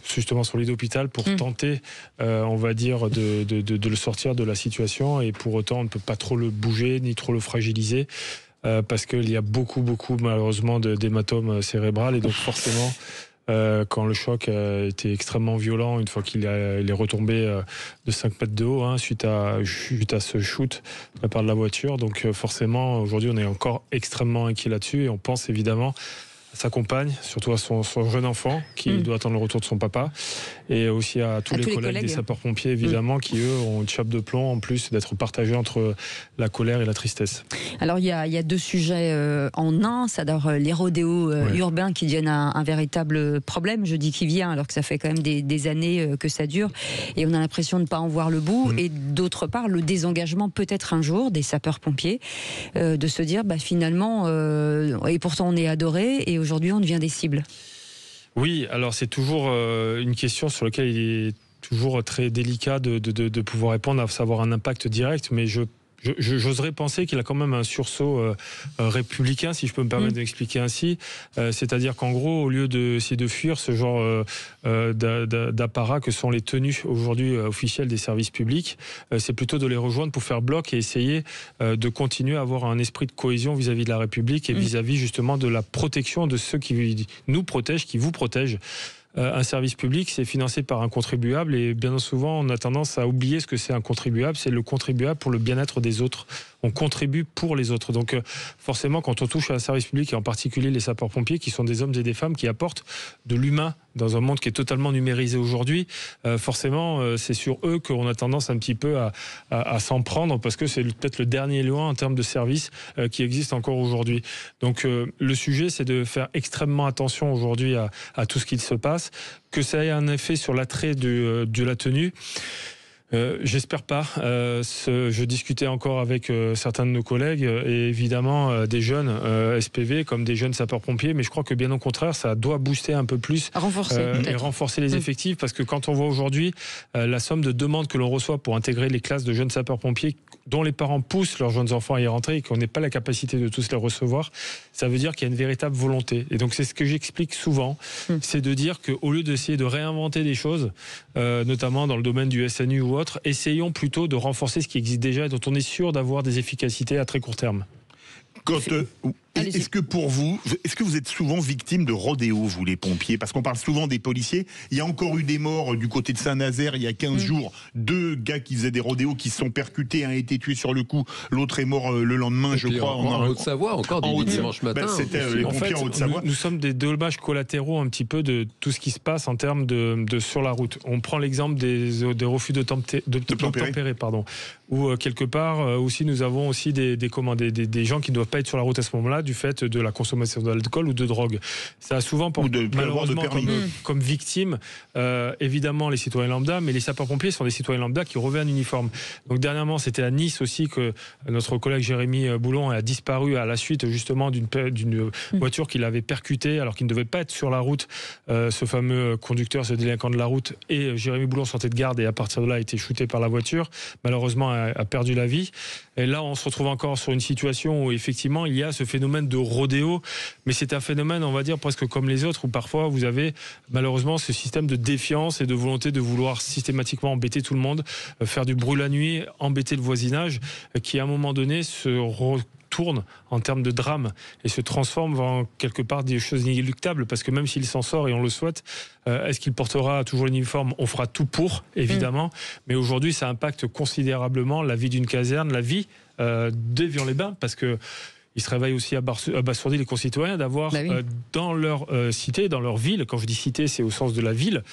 justement son lit d'hôpital pour tenter, on va dire, de le sortir de la situation. Et pour autant, on ne peut pas trop le bouger ni trop le fragiliser parce qu'il y a beaucoup, malheureusement, d'hématomes cérébrales et donc forcément. Quand le choc a été extrêmement violent, une fois il est retombé de 5 mètres de haut, suite à ce shoot de la part de la voiture. Donc forcément, aujourd'hui, on est encore extrêmement inquiet là-dessus et on pense évidemment à sa compagne, surtout à son jeune enfant qui doit attendre le retour de son papa, et aussi à tous les collègues des sapeurs-pompiers évidemment qui eux ont une chape de plomb en plus d'être partagés entre la colère et la tristesse. Alors il y a deux sujets en un, c'est d'abord les rodéos urbains qui deviennent un véritable problème, je dis qui vient alors que ça fait quand même des années que ça dure et on a l'impression de ne pas en voir le bout, et d'autre part le désengagement peut-être un jour des sapeurs-pompiers de se dire finalement et pourtant on est adoré et aujourd'hui on devient des cibles. Oui, alors c'est toujours une question sur laquelle il est toujours très délicat de pouvoir répondre, à savoir un impact direct, mais j'oserais penser qu'il a quand même un sursaut républicain, si je peux me permettre d'expliquer ainsi. C'est-à-dire qu'en gros, au lieu d'essayer de fuir ce genre d'apparat que sont les tenues aujourd'hui officielles des services publics, c'est plutôt de les rejoindre pour faire bloc et essayer de continuer à avoir un esprit de cohésion vis-à-vis de la République et vis-à-vis justement de la protection de ceux qui nous protègent, qui vous protègent. Un service public, c'est financé par un contribuable et bien souvent, on a tendance à oublier ce que c'est un contribuable. C'est le contribuable pour le bien-être des autres. On contribue pour les autres. Donc forcément, quand on touche à un service public, et en particulier les sapeurs-pompiers, qui sont des hommes et des femmes qui apportent de l'humain dans un monde qui est totalement numérisé aujourd'hui, forcément, c'est sur eux qu'on a tendance un petit peu à s'en prendre, parce que c'est peut-être le dernier lieu en termes de service qui existe encore aujourd'hui. Donc le sujet, c'est de faire extrêmement attention aujourd'hui à tout ce qui se passe, que ça ait un effet sur l'attrait de la tenue. J'espère pas. Je discutais encore avec certains de nos collègues et évidemment des jeunes SPV comme des jeunes sapeurs-pompiers, mais je crois que bien au contraire, ça doit booster un peu plus et renforcer les effectifs, parce que quand on voit aujourd'hui la somme de demandes que l'on reçoit pour intégrer les classes de jeunes sapeurs-pompiers dont les parents poussent leurs jeunes enfants à y rentrer et qu'on n'ait pas la capacité de tous les recevoir, ça veut dire qu'il y a une véritable volonté. Et donc c'est ce que j'explique souvent, c'est de dire qu'au lieu d'essayer de réinventer des choses, notamment dans le domaine du SNU ou autre, essayons plutôt de renforcer ce qui existe déjà et dont on est sûr d'avoir des efficacités à très court terme. Est-ce que pour vous, est-ce que vous êtes souvent victime de rodéo, vous les pompiers? Parce qu'on parle souvent des policiers. Il y a encore eu des morts du côté de Saint-Nazaire il y a 15 jours. 2 gars qui faisaient des rodéos qui se sont percutés, un a été tué sur le coup, l'autre est mort le lendemain, je crois. En Haute-Savoie, encore dimanche matin. C'était les pompiers en Haute-Savoie. Nous sommes des dommages collatéraux un petit peu de tout ce qui se passe en termes de sur la route. On prend l'exemple des refus d'obtempérer, où quelque part aussi nous avons aussi des gens qui ne doivent pas être sur la route à ce moment-là du fait de la consommation d'alcool ou de drogue. Ça a souvent malheureusement comme victime évidemment les citoyens lambda, mais les sapeurs-pompiers sont des citoyens lambda qui revêtent un uniforme. Donc dernièrement, c'était à Nice aussi que notre collègue Jérémy Boulon a disparu à la suite justement d'une voiture qu'il avait percutée alors qu'il ne devait pas être sur la route, ce fameux conducteur, ce délinquant de la route, et Jérémy Boulon sortait de garde et à partir de là a été shooté par la voiture, malheureusement a perdu la vie. Et là, on se retrouve encore sur une situation où effectivement il y a ce phénomène de rodéo, mais c'est un phénomène, on va dire, presque comme les autres, où parfois vous avez malheureusement ce système de défiance et de volonté de vouloir systématiquement embêter tout le monde, faire du bruit la nuit, embêter le voisinage, qui à un moment donné se retourne en termes de drame et se transforme en quelque part des choses inéluctables, parce que même s'il s'en sort, et on le souhaite, est-ce qu'il portera toujours l'uniforme? On fera tout pour, évidemment, mais aujourd'hui ça impacte considérablement la vie d'une caserne, la vie d'Évian-les-Bains, parce que ils se réveillent aussi abasourdis, les concitoyens, d'avoir dans leur cité, dans leur ville, quand je dis cité, c'est au sens de la ville,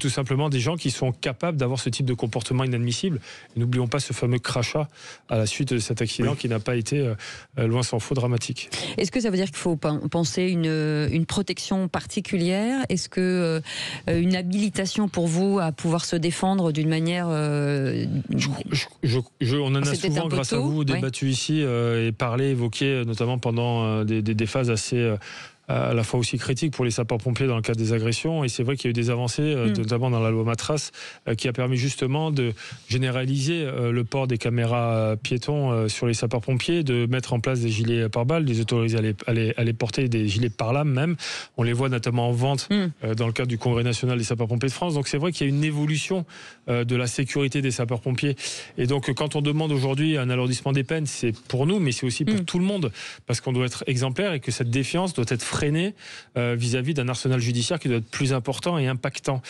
tout simplement des gens qui sont capables d'avoir ce type de comportement inadmissible. Et n'oublions pas ce fameux crachat à la suite de cet accident qui n'a pas été, loin s'en faut, dramatique. Est-ce que ça veut dire qu'il faut penser une protection particulière? Est-ce que une habilitation pour vous à pouvoir se défendre d'une manière... on en a souvent, grâce à vous, débattu ici et parlé, évoqué, notamment pendant des phases assez à la fois aussi critiques pour les sapeurs-pompiers dans le cadre des agressions. Et c'est vrai qu'il y a eu des avancées, notamment dans la loi Matras, qui a permis justement de généraliser le port des caméras piétons sur les sapeurs-pompiers, de mettre en place des gilets pare-balles, des autoriser à les porter, des gilets pare-lames même. On les voit notamment en vente dans le cadre du Congrès national des sapeurs-pompiers de France. Donc c'est vrai qu'il y a une évolution de la sécurité des sapeurs-pompiers. Et donc quand on demande aujourd'hui un alourdissement des peines, c'est pour nous, mais c'est aussi pour tout le monde, parce qu'on doit être exemplaire et que cette défiance doit être freinée vis-à-vis d'un arsenal judiciaire qui doit être plus important et impactant.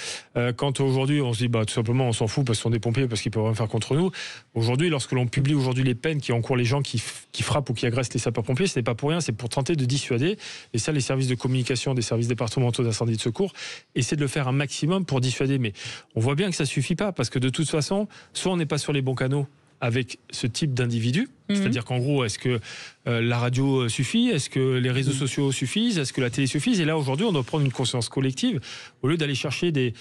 Quand aujourd'hui on se dit tout simplement on s'en fout parce qu'ils sont des pompiers, parce qu'ils peuvent rien faire contre nous, aujourd'hui lorsque l'on publie aujourd'hui les peines qui encourent les gens qui frappent ou qui agressent les sapeurs-pompiers, ce n'est pas pour rien, c'est pour tenter de dissuader. Et ça, les services de communication des services départementaux d'incendie et de secours essaient de le faire un maximum pour dissuader. Mais on voit bien que ça suffit pas, parce que de toute façon, soit on n'est pas sur les bons canaux avec ce type d'individu. C'est-à-dire qu'en gros, est-ce que la radio suffit? Est-ce que les réseaux sociaux suffisent? Est-ce que la télé suffit? Et là, aujourd'hui, on doit prendre une conscience collective. Au lieu d'aller chercher des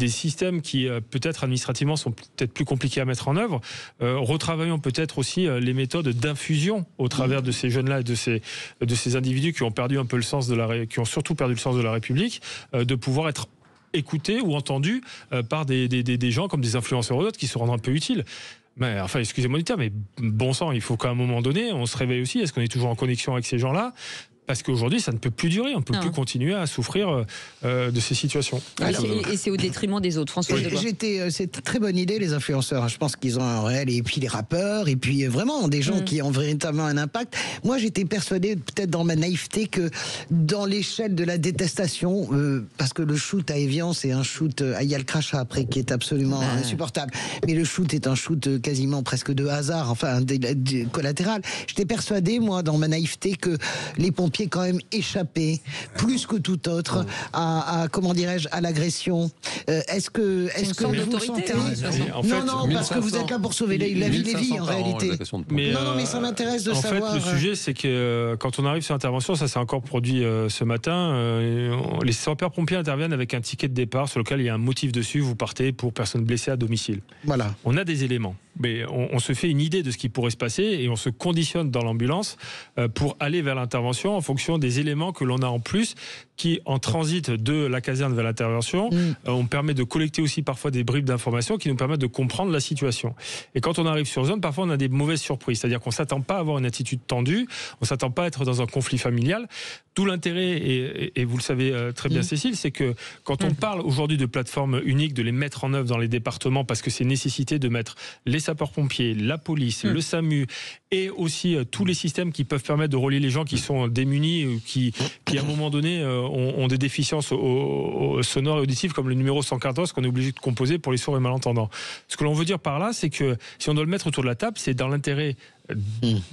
systèmes qui, peut-être administrativement, sont peut-être plus compliqués à mettre en œuvre, retravaillons peut-être aussi les méthodes d'infusion au travers de ces jeunes-là et de ces individus qui ont perdu un peu le sens qui ont surtout perdu le sens de la République, de pouvoir être écoutés ou entendus par des gens comme des influenceurs ou d'autres qui se rendent un peu utiles. Mais enfin, excusez-moi du terme, mais bon sang, il faut qu'à un moment donné, on se réveille aussi. Est-ce qu'on est toujours en connexion avec ces gens-là? Parce qu'aujourd'hui, ça ne peut plus durer. On ne peut plus continuer à souffrir de ces situations. Et c'est au détriment des autres. François Delbois. C'est une très bonne idée, les influenceurs. Je pense qu'ils ont un réel. Et puis les rappeurs. Et puis vraiment des gens qui ont véritablement un impact. Moi, j'étais persuadé, peut-être dans ma naïveté, que dans l'échelle de la détestation, parce que le shoot à Evian, c'est un shoot. Il y a le crachat après qui est absolument insupportable. Mais le shoot est un shoot quasiment presque de hasard, enfin collatéral. J'étais persuadé, moi, dans ma naïveté, que les pompiers quand même échappé plus que tout autre à comment dirais-je, à l'agression. Est-ce que vous sentez non, parce que vous êtes là pour sauver la vie des vies en réalité. Mais ça m'intéresse de savoir. En fait, le sujet, c'est que quand on arrive sur l'intervention, ça s'est encore produit ce matin. Les sapeurs-pompiers interviennent avec un ticket de départ sur lequel il y a un motif dessus. Vous partez pour personne blessée à domicile. Voilà. On a des éléments. Mais on se fait une idée de ce qui pourrait se passer et on se conditionne dans l'ambulance pour aller vers l'intervention en fonction des éléments que l'on a en plus qui, en transit de la caserne vers l'intervention, on permet de collecter aussi parfois des bribes d'informations qui nous permettent de comprendre la situation. Et quand on arrive sur zone, parfois on a des mauvaises surprises, c'est-à-dire qu'on ne s'attend pas à avoir une attitude tendue, on ne s'attend pas à être dans un conflit familial. Tout l'intérêt, et vous le savez très bien Cécile, c'est que quand on parle aujourd'hui de plateformes uniques, de les mettre en œuvre dans les départements, parce que c'est nécessité de mettre les sapeurs-pompiers, la police, le SAMU, et aussi tous les systèmes qui peuvent permettre de relier les gens qui sont démunis, qui à un moment donné ont des déficiences sonores et auditives, comme le numéro 114 qu'on est obligé de composer pour les sourds et malentendants. Ce que l'on veut dire par là, c'est que si on doit le mettre autour de la table, c'est dans l'intérêt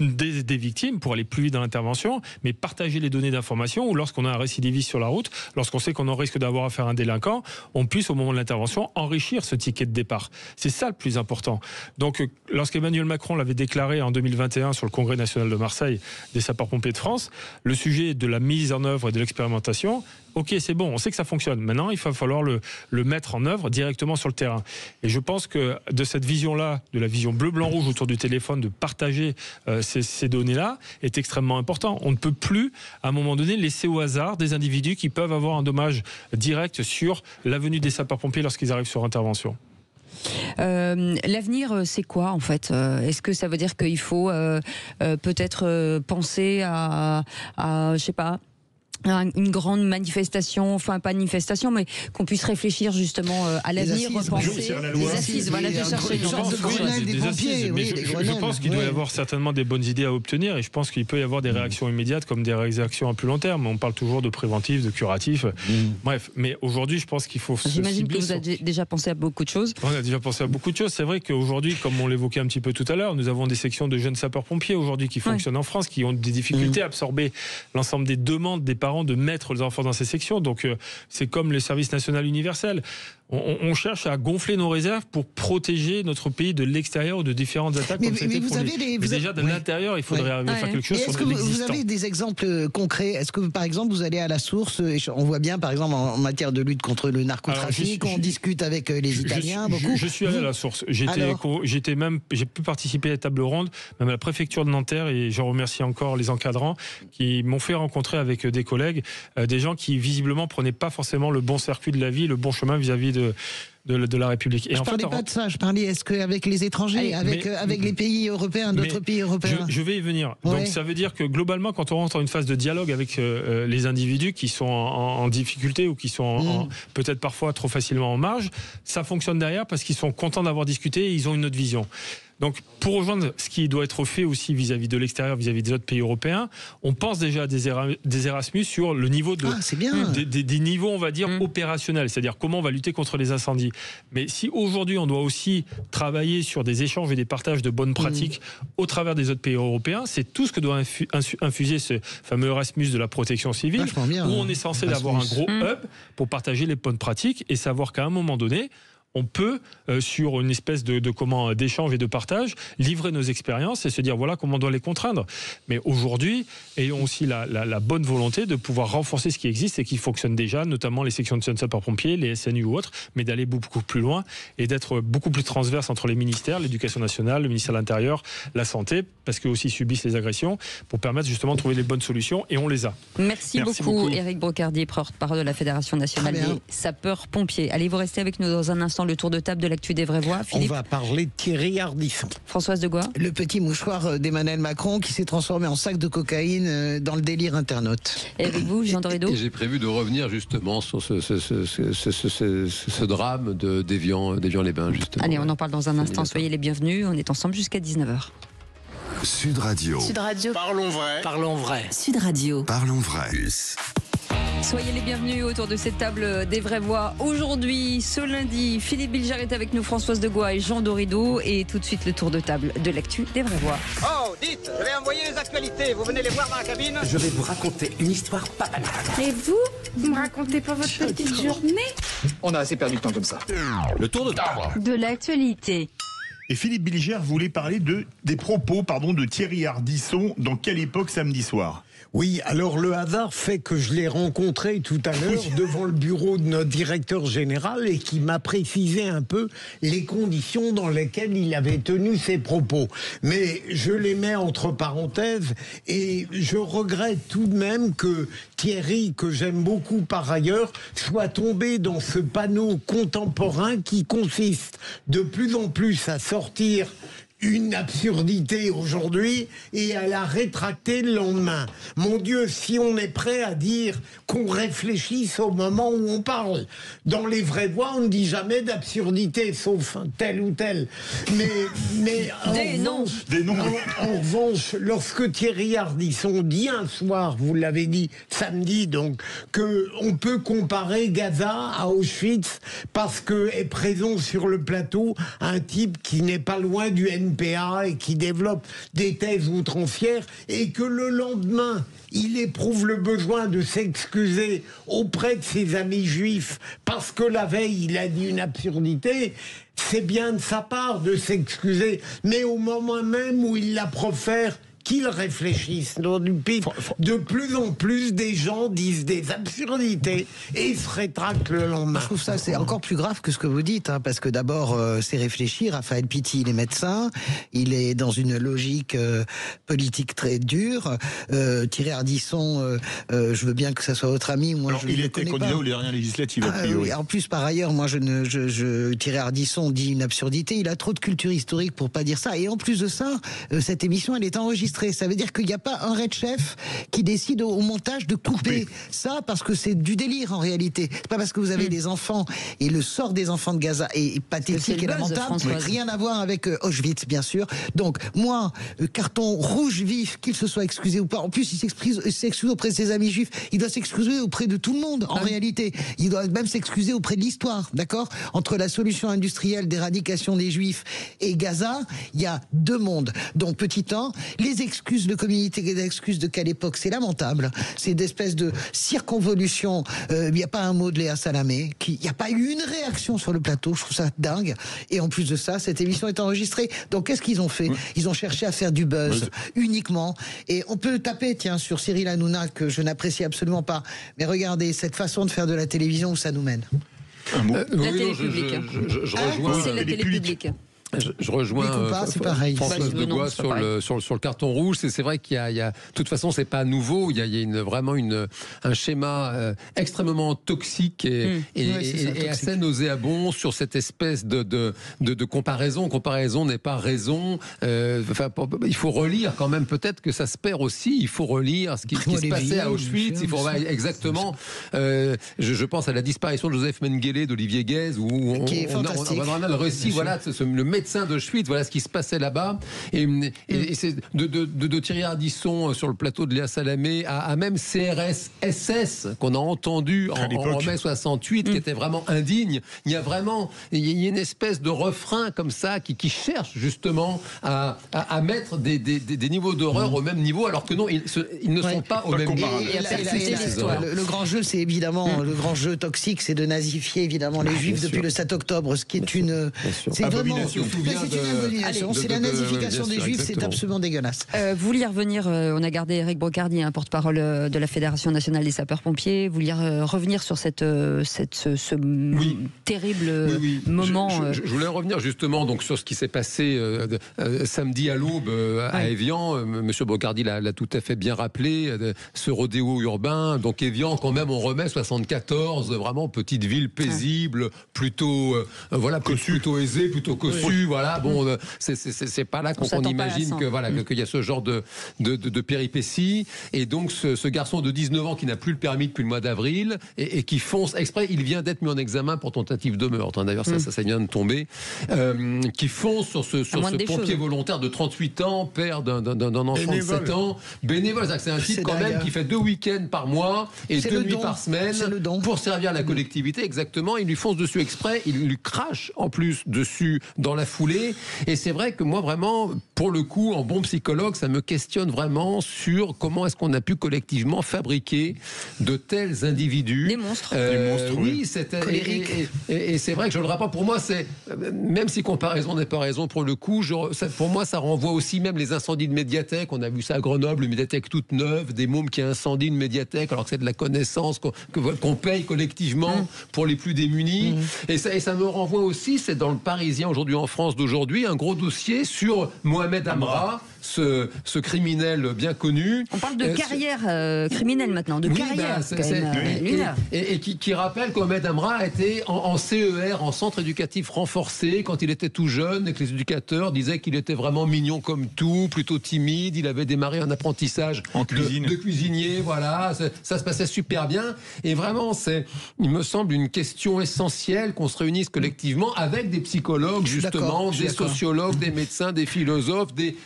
des victimes pour aller plus vite dans l'intervention, mais partager les données d'information, ou lorsqu'on a un récidiviste sur la route, lorsqu'on sait qu'on en risque d'avoir affaire à un délinquant, on puisse au moment de l'intervention enrichir ce ticket de départ. C'est ça le plus important. Donc lorsqu'Emmanuel Macron l'avait déclaré en 2021 sur le Congrès national de Marseille des sapeurs-pompiers de France, le sujet de la mise en œuvre et de l'expérimentation, ok, c'est bon, on sait que ça fonctionne. Maintenant, il va falloir le mettre en œuvre directement sur le terrain. Et je pense que de cette vision-là, de la vision bleu-blanc-rouge autour du téléphone, de partager ces données-là, est extrêmement important. On ne peut plus, à un moment donné, laisser au hasard des individus qui peuvent avoir un dommage direct sur la venue des sapeurs-pompiers lorsqu'ils arrivent sur intervention. L'avenir, c'est quoi en fait? Est-ce que ça veut dire qu'il faut peut-être penser à je sais pas, une grande manifestation, enfin pas une manifestation, mais qu'on puisse réfléchir justement à l'avenir, repenser les assises, voilà, de chercher une sorte de Grenelle des pompiers. Je pense qu'il doit y avoir certainement des bonnes idées à obtenir, et je pense qu'il peut y avoir des réactions immédiates comme des réactions à plus long terme. On parle toujours de préventif, de curatif. Bref, mais aujourd'hui, je pense qu'il faut. J'imagine que vous avez déjà pensé à beaucoup de choses. On a déjà pensé à beaucoup de choses. C'est vrai qu'aujourd'hui, comme on l'évoquait un petit peu tout à l'heure, nous avons des sections de jeunes sapeurs-pompiers aujourd'hui qui fonctionnent en France, qui ont des difficultés à absorber l'ensemble des demandes des parents de mettre les enfants dans ces sections. Donc c'est comme le service national universel. On cherche à gonfler nos réserves pour protéger notre pays de l'extérieur ou de différentes attaques. Mais déjà de l'intérieur, il faudrait faire quelque chose. Est-ce que vous avez des exemples concrets? Est-ce que par exemple vous allez à la source? On voit bien par exemple en matière de lutte contre le narcotrafic, on discute avec les Italiens beaucoup. Je suis allé à la source. J'ai pu participer à la table ronde, même à la préfecture de Nanterre, et je remercie encore les encadrants qui m'ont fait rencontrer avec des collègues, des gens qui visiblement prenaient pas forcément le bon circuit de la vie, le bon chemin vis-à-vis de la République. Et je ne parlais pas de ça, je parlais est-ce qu'avec les étrangers, avec les pays européens, d'autres pays européens. Je vais y venir. Donc ça veut dire que globalement, quand on rentre dans une phase de dialogue avec les individus qui sont en difficulté ou qui sont peut-être parfois trop facilement en marge, ça fonctionne derrière parce qu'ils sont contents d'avoir discuté et ils ont une autre vision. Donc, pour rejoindre ce qui doit être fait aussi vis-à-vis de l'extérieur, vis-à-vis des autres pays européens, on pense déjà à des Erasmus sur le niveau des niveaux, on va dire, opérationnels, c'est-à-dire comment on va lutter contre les incendies. Mais si aujourd'hui, on doit aussi travailler sur des échanges et des partages de bonnes pratiques au travers des autres pays européens, c'est tout ce que doit infuser ce fameux Erasmus de la protection civile, où on est censé avoir un gros hub pour partager les bonnes pratiques et savoir qu'à un moment donné, on peut, sur une espèce d'échange et de partage, livrer nos expériences et se dire voilà comment on doit les contraindre. Mais aujourd'hui, ayons aussi la bonne volonté de pouvoir renforcer ce qui existe et qui fonctionne déjà, notamment les sections de sapeurs-pompiers, les SNU ou autres, mais d'aller beaucoup plus loin et d'être beaucoup plus transverse entre les ministères, l'éducation nationale, le ministère de l'Intérieur, la santé, parce qu'eux aussi subissent les agressions, pour permettre justement de trouver les bonnes solutions, et on les a. Merci beaucoup. Éric Brocardi, porte-parole de la Fédération nationale des sapeurs-pompiers. Allez, vous restez avec nous dans un instant, le tour de table de l'actu des vraies voix. Philippe. On va parler de Thierry Ardisson. Françoise Degois. Le petit mouchoir d'Emmanuel Macron qui s'est transformé en sac de cocaïne dans le délire internaute. Et avec vous, Jean Dorido. Et j'ai prévu de revenir justement sur ce drame d'Évian-les-Bains, justement. Allez, on en parle dans un instant. Soyez les bienvenus. On est ensemble jusqu'à 19h. Sud Radio. Sud Radio. Parlons vrai. Parlons vrai. Sud Radio. Parlons vrai. Soyez les bienvenus autour de cette table des vraies voix. Aujourd'hui, ce lundi, Philippe Bilger est avec nous, Françoise Degois et Jean Dorido. Et tout de suite, le tour de table de l'actu des vraies voix. Oh, dites, je vais envoyer les actualités. Vous venez les voir dans la cabine? Je vais vous raconter une histoire pas banale. Et vous me racontez pas votre petite journée? On a assez perdu de temps comme ça. Le tour de table. De l'actualité. Et Philippe Bilger voulait parler des propos de Thierry Ardisson dans Quelle époque samedi soir? Oui, alors le hasard fait que je l'ai rencontré tout à l'heure devant le bureau de notre directeur général et qui m'a précisé un peu les conditions dans lesquelles il avait tenu ses propos. Mais je les mets entre parenthèses et je regrette tout de même que Thierry, que j'aime beaucoup par ailleurs, soit tombé dans ce panneau contemporain qui consiste de plus en plus à sortir une absurdité aujourd'hui et à la rétracter le lendemain. Mon Dieu, si on est prêt à dire qu'on réfléchisse au moment où on parle. Dans les vraies voix, on ne dit jamais d'absurdité, sauf tel ou tel. Mais en revanche, lorsque Thierry Ardisson dit un soir, vous l'avez dit samedi donc, qu'on peut comparer Gaza à Auschwitz parce que est présent sur le plateau un type qui n'est pas loin du NPA et qui développe des thèses outrancières et que le lendemain, il éprouve le besoin de s'excuser auprès de ses amis juifs parce que la veille, il a dit une absurdité. C'est bien de sa part de s'excuser, mais au moment même où il la profère, qu'ils réfléchissent. De plus en plus, des gens disent des absurdités et se rétractent le lendemain. Je trouve ça, c'est encore plus grave que ce que vous dites, parce que d'abord, c'est réfléchir. Raphaël Pitti, il est médecin, il est dans une logique politique très dure. Thierry Ardisson, je veux bien que ça soit votre ami. Moi, alors, il était candidat aux dernières législatives, a priori. Oui. En plus, par ailleurs, moi, Thierry Ardisson dit une absurdité. Il a trop de culture historique pour pas dire ça. Et en plus de ça, cette émission, elle est enregistrée. Ça veut dire qu'il n'y a pas un red chef qui décide au montage de couper ça parce que c'est du délire en réalité. C'est pas parce que vous avez des enfants et le sort des enfants de Gaza est pathétique et lamentable. Rien à voir avec Auschwitz, bien sûr. Donc, moi, carton rouge vif, qu'il se soit excusé ou pas. En plus, il s'excuse auprès de ses amis juifs. Il doit s'excuser auprès de tout le monde, en réalité. Il doit même s'excuser auprès de l'histoire, d'accord? Entre la solution industrielle d'éradication des juifs et Gaza, il y a deux mondes. Donc, petit 1, les excuses de communauté d'excuses de quelle époque, c'est lamentable. C'est d'espèce de circonvolution. Il n'y a pas un mot de Léa Salamé. Il n'y a pas eu une réaction sur le plateau. Je trouve ça dingue. Et en plus de ça, cette émission est enregistrée. Donc qu'est-ce qu'ils ont fait? Ils ont cherché à faire du buzz uniquement. Et on peut taper, tiens, sur Cyril Hanouna, que je n'apprécie absolument pas. Mais regardez cette façon de faire de la télévision où ça nous mène. La télé publique. Je rejoins. C'est la télé publique. Je rejoins Françoise Degois sur le carton rouge. C'est vrai qu'il y a, de toute façon, c'est pas nouveau. Il y a vraiment un schéma extrêmement toxique et assez nauséabond sur cette espèce de comparaison. Comparaison n'est pas raison. Il faut relire quand même. Peut-être que ça se perd aussi. Il faut relire ce qui se passait à Auschwitz. Il faut exactement. Je pense à la disparition de Joseph Mengele, d'Olivier Guèze, où on a le récit. Voilà, le médecin d'Auschwitz, voilà ce qui se passait là-bas. Et c'est de Thierry Ardisson sur le plateau de Léa Salamé à même CRS SS qu'on a entendu en mai 68, qui était vraiment indigne. Il y a une espèce de refrain comme ça qui cherche justement à mettre des niveaux d'horreur au même niveau, alors que non, ils ne sont pas au même niveau. Le grand jeu, c'est évidemment le grand jeu toxique, c'est de nazifier évidemment les Juifs depuis le 7 octobre, ce qui est une abomination. C'est la nazification des Juifs, c'est absolument dégueulasse. Vous vouliez revenir, on a gardé Eric Brocardi, porte-parole de la Fédération nationale des sapeurs-pompiers. Vous vouliez revenir sur ce terrible moment. Je voulais revenir justement donc sur ce qui s'est passé samedi à l'aube à Évian. Monsieur Brocardi l'a tout à fait bien rappelé. Ce rodéo urbain, donc Évian quand même, on remet 74, vraiment petite ville paisible, plutôt plutôt aisée, plutôt cossue. Voilà, bon, c'est pas là qu'on imagine qu'il y a ce genre de péripéties. Et donc ce garçon de 19 ans qui n'a plus le permis depuis le mois d'avril et qui fonce exprès, il vient d'être mis en examen pour tentative de meurtre. D'ailleurs, ça vient de tomber. Qui fonce sur ce pompier volontaire de 38 ans, père d'un enfant de 7 ans, bénévole. C'est un type quand même qui fait 2 week-ends par mois et 2 nuits par semaine pour servir la collectivité. Exactement. Il lui fonce dessus exprès, il lui crache en plus dessus dans la foulée. Et c'est vrai que moi, vraiment, pour le coup, en bon psychologue, ça me questionne vraiment sur comment est-ce qu'on a pu collectivement fabriquer de tels individus. Des monstres. Oui, c'était. Et c'est vrai que je le rappelle, pour moi, c'est. Même si comparaison n'est pas raison, pour le coup, pour moi, ça renvoie aussi même les incendies de médiathèques. On a vu ça à Grenoble, une médiathèque toute neuve, des mômes qui incendient une médiathèque, alors que c'est de la connaissance qu'on paye collectivement pour les plus démunis. Et ça me renvoie aussi, c'est dans le Parisien aujourd'hui en France d'aujourd'hui, un gros dossier sur Mohamed Amra, ce criminel bien connu. On parle de carrière criminelle maintenant, de carrière. Et qui rappelle qu'Mohamed Amra était en CER, en centre éducatif renforcé, quand il était tout jeune, et que les éducateurs disaient qu'il était vraiment mignon comme tout, plutôt timide. Il avait démarré un apprentissage de cuisinier. Voilà, ça se passait super bien. Et vraiment, il me semble, une question essentielle qu'on se réunisse collectivement avec des psychologues, justement, des sociologues, des médecins, des philosophes, des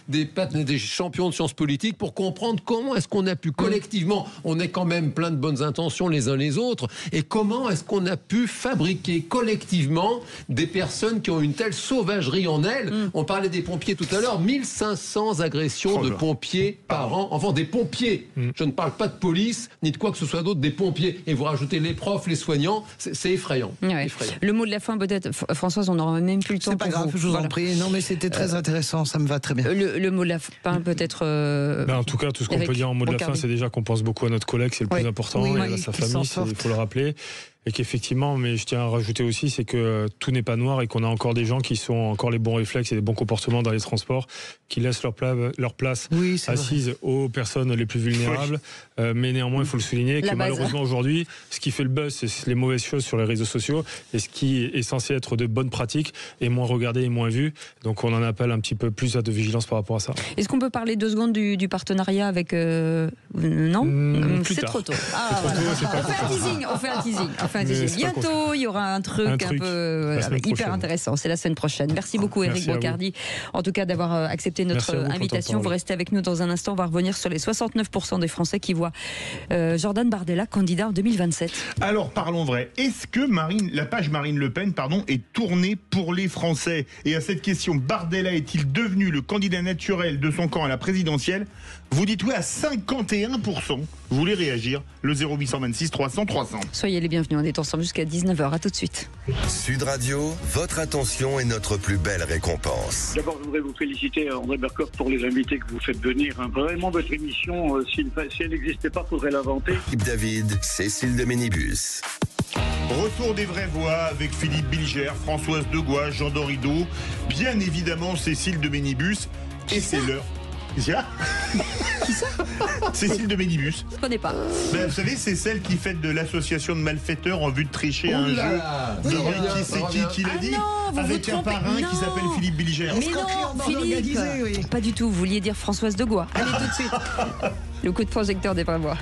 champions de sciences politiques, pour comprendre comment est-ce qu'on a pu collectivement, on est quand même plein de bonnes intentions les uns les autres, et comment est-ce qu'on a pu fabriquer collectivement des personnes qui ont une telle sauvagerie en elles. On parlait des pompiers tout à l'heure, 1500 agressions de pompiers par an, enfin des pompiers. Je ne parle pas de police ni de quoi que ce soit d'autre, des pompiers. Et vous rajoutez les profs, les soignants, c'est effrayant. Ouais. Le mot de la fin peut-être, Françoise, on n'aura même plus le temps. C'est pas grave, je vous en prie. Non mais c'était très intéressant, ça me va très bien. Le mot de la fin peut-être... en tout cas, tout ce qu'on peut dire en mot de la fin, c'est déjà qu'on pense beaucoup à notre collègue, c'est le plus important, et à sa famille, il faut le rappeler. Et qu'effectivement, mais je tiens à rajouter aussi, c'est que tout n'est pas noir et qu'on a encore des gens qui ont encore les bons réflexes et les bons comportements dans les transports, qui laissent leur place assise aux personnes les plus vulnérables. Mais néanmoins, il faut le souligner que malheureusement aujourd'hui, ce qui fait le buzz, c'est les mauvaises choses sur les réseaux sociaux, et ce qui est censé être de bonnes pratiques est moins regardé et moins vu. Donc on en appelle un petit peu plus à de vigilance par rapport à ça. Est-ce qu'on peut parler 2 secondes du partenariat avec... Non, c'est trop tôt. On fait un teasing. Bientôt, il y aura un truc un peu hyper intéressant. C'est la semaine prochaine. Merci beaucoup, Eric Brocardi, en tout cas d'avoir accepté notre invitation. Vous restez avec nous dans un instant. On va revenir sur les 69% des Français qui voient Jordan Bardella candidat en 2027. Alors, parlons vrai. Est-ce que la page Marine Le Pen est tournée pour les Français? Et à cette question, Bardella est-il devenu le candidat naturel de son camp à la présidentielle? Vous dites oui à 51%. Vous voulez réagir? Le 0826 300 300. Soyez les bienvenus. On est ensemble jusqu'à 19h. À tout de suite. Sud Radio, votre attention est notre plus belle récompense. D'abord, je voudrais vous féliciter, André Bercoeur, pour les invités que vous faites venir. Vraiment, votre émission, si elle n'existait pas, il faudrait l'inventer. David, Cécile de Ménibus. Retour des vraies voix avec Philippe Bilger, Françoise Degois, Jean Dorido, bien évidemment Cécile de Ménibus. Et c'est l'heure. Qui ça? Cécile de Ménibus. Je connais pas. Vous savez, c'est celle qui fait de l'association de malfaiteurs en vue de tricher un jeu. Qui l'a dit? Avec un parrain qui s'appelle Philippe Bilger. Mais non, Philippe. Pas du tout. Vous vouliez dire Françoise Degois. Allez, tout de suite. Le coup de projecteur des vraies voix.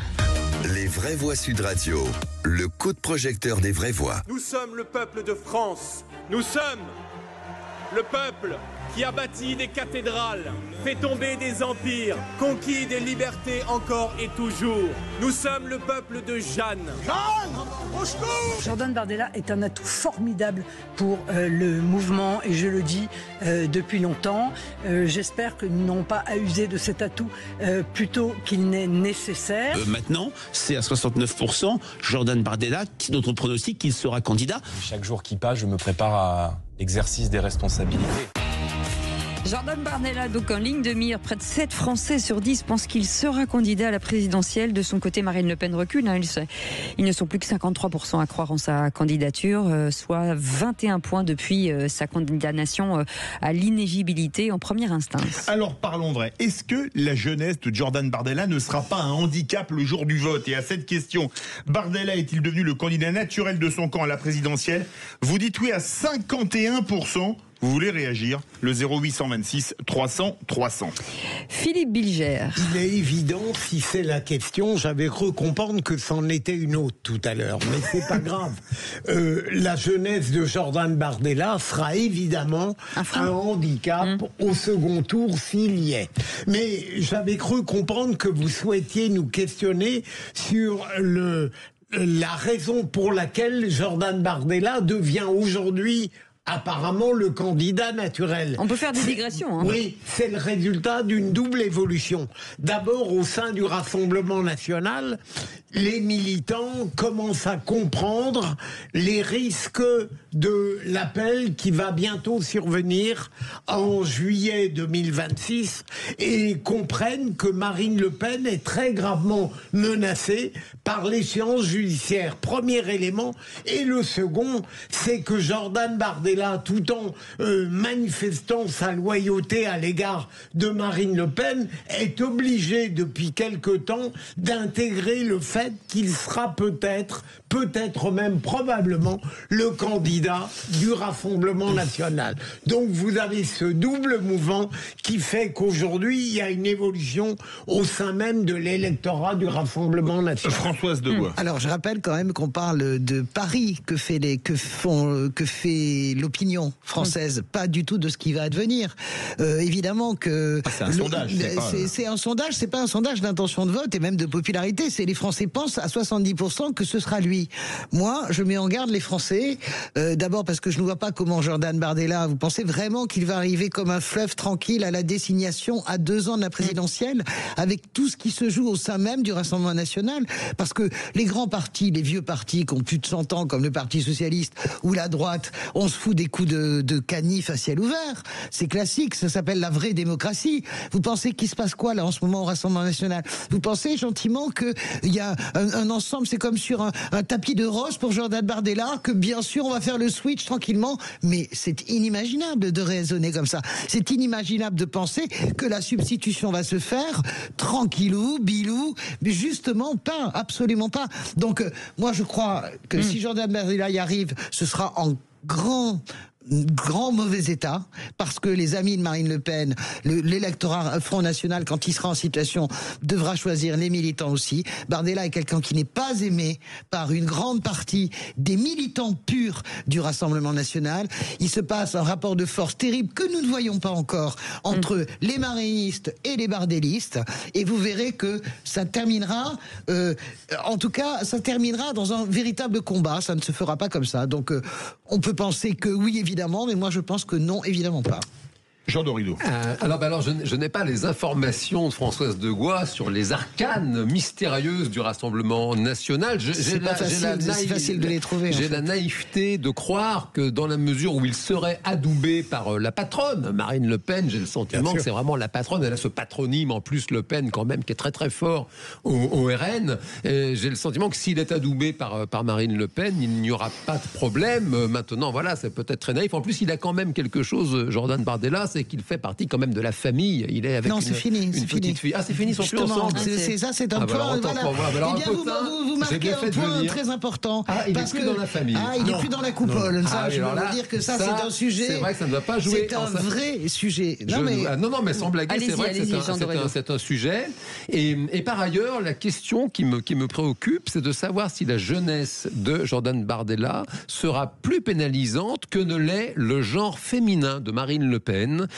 Les vraies voix Sud Radio. Le coup de projecteur des vraies voix. Nous sommes le peuple de France. Nous sommes Le peuple qui a bâti des cathédrales, fait tomber des empires, conquis des libertés encore et toujours. Nous sommes le peuple de Jeanne. Jordan Bardella est un atout formidable pour le mouvement et je le dis depuis longtemps. J'espère que nous n'aurons pas à user de cet atout plutôt qu'il n'est nécessaire. Maintenant, c'est à 69%. Jordan Bardella, notre pronostic qu'il sera candidat. Chaque jour qui passe, je me prépare à l'exercice des responsabilités. Jordan Bardella, donc en ligne de mire, près de 7 Français sur 10 pensent qu'il sera candidat à la présidentielle. De son côté, Marine Le Pen recule. Ils ne sont plus que 53% à croire en sa candidature, soit 21 points depuis sa condamnation à l'inéligibilité en première instance. Alors parlons vrai. Est-ce que la jeunesse de Jordan Bardella ne sera pas un handicap le jour du vote? Et à cette question, Bardella est-il devenu le candidat naturel de son camp à la présidentielle? Vous dites oui à 51%. Vous voulez réagir? Le 0826 300 300. Philippe Bilger. Il est évident, si c'est la question, j'avais cru comprendre que c'en était une autre tout à l'heure, mais c'est pas grave. La jeunesse de Jordan Bardella sera évidemment un handicap au second tour s'il y est. Mais j'avais cru comprendre que vous souhaitiez nous questionner sur la raison pour laquelle Jordan Bardella devient aujourd'hui apparemment le candidat naturel. On peut faire des digressions. Hein. Oui, c'est le résultat d'une double évolution. D'abord, au sein du Rassemblement national, les militants commencent à comprendre les risques de l'appel qui va bientôt survenir en juillet 2026 et comprennent que Marine Le Pen est très gravement menacée par l'échéance judiciaire. Premier élément. Et le second, c'est que Jordan Bardella, tout en manifestant sa loyauté à l'égard de Marine Le Pen, est obligé depuis quelque temps d'intégrer le fait qu'il sera peut-être même probablement le candidat du Rassemblement national. Donc vous avez ce double mouvement qui fait qu'aujourd'hui il y a une évolution au sein même de l'électorat du Rassemblement national. Françoise Degois. Alors je rappelle quand même qu'on parle de paris que fait l'opinion française, pas du tout de ce qui va advenir. Évidemment que c'est un sondage. C'est un sondage, c'est pas un sondage d'intention de vote et même de popularité. C'est les Français pensent à 70% que ce sera lui. Moi, je mets en garde les Français. D'abord parce que je ne vois pas comment Jordan Bardella, vous pensez vraiment qu'il va arriver comme un fleuve tranquille à la désignation à 2 ans de la présidentielle, avec tout ce qui se joue au sein même du Rassemblement national? Parce que les grands partis, les vieux partis qui ont plus de 100 ans, comme le Parti socialiste ou la droite, on se fout des coups de canif à ciel ouvert. C'est classique, ça s'appelle la vraie démocratie. Vous pensez qu'il se passe quoi là en ce moment au Rassemblement national? Vous pensez gentiment qu'il y a un ensemble, c'est comme sur un tapis de rose pour Jordan Bardella, que bien sûr on va faire le switch tranquillement, mais c'est inimaginable de raisonner comme ça. C'est inimaginable de penser que la substitution va se faire tranquillou, bilou, mais justement pas, absolument pas. Donc moi je crois que si Jordan Bardella y arrive, ce sera en grand mauvais état, parce que les amis de Marine Le Pen, l'électorat Front National, quand il sera en situation, devra choisir les militants aussi. Bardella est quelqu'un qui n'est pas aimé par une grande partie des militants purs du Rassemblement national. Il se passe un rapport de force terrible que nous ne voyons pas encore entre les marinistes et les bardellistes, et vous verrez que ça terminera, en tout cas, ça terminera dans un véritable combat. Ça ne se fera pas comme ça. Donc, on peut penser que oui, évidemment, mais moi je pense que non, évidemment pas. Jean Dorido. Alors je n'ai pas les informations de Françoise Degois sur les arcanes mystérieuses du Rassemblement national. C'est facile de les trouver. J'ai la naïveté de croire que dans la mesure où il serait adoubé par la patronne, Marine Le Pen, j'ai le sentiment que c'est vraiment la patronne. Elle a ce patronyme en plus, Le Pen, quand même, qui est très très fort au RN. Et j'ai le sentiment que s'il est adoubé par Marine Le Pen, il n'y aura pas de problème. Maintenant, voilà, c'est peut-être très naïf. En plus, il a quand même quelque chose, Jordan Bardella, c'est qu'il fait partie quand même de la famille. Il est avec non, c'est fini, une petite fille. Ah, c'est fini, ils sont plus ensemble. C'est un point. Eh bien, vous marquez un point très important. Ah, il n'est plus dans la famille. Ah, il n'est plus dans la coupole. Ça, je veux vous dire que ça, c'est un sujet. C'est vrai que ça ne doit pas jouer. C'est un vrai sujet. Non, mais sans blaguer, c'est vrai que c'est un sujet. Et par ailleurs, la question qui me préoccupe, c'est de savoir si la jeunesse de Jordan Bardella sera plus pénalisante que ne l'est le genre féminin de Marine Le Pen.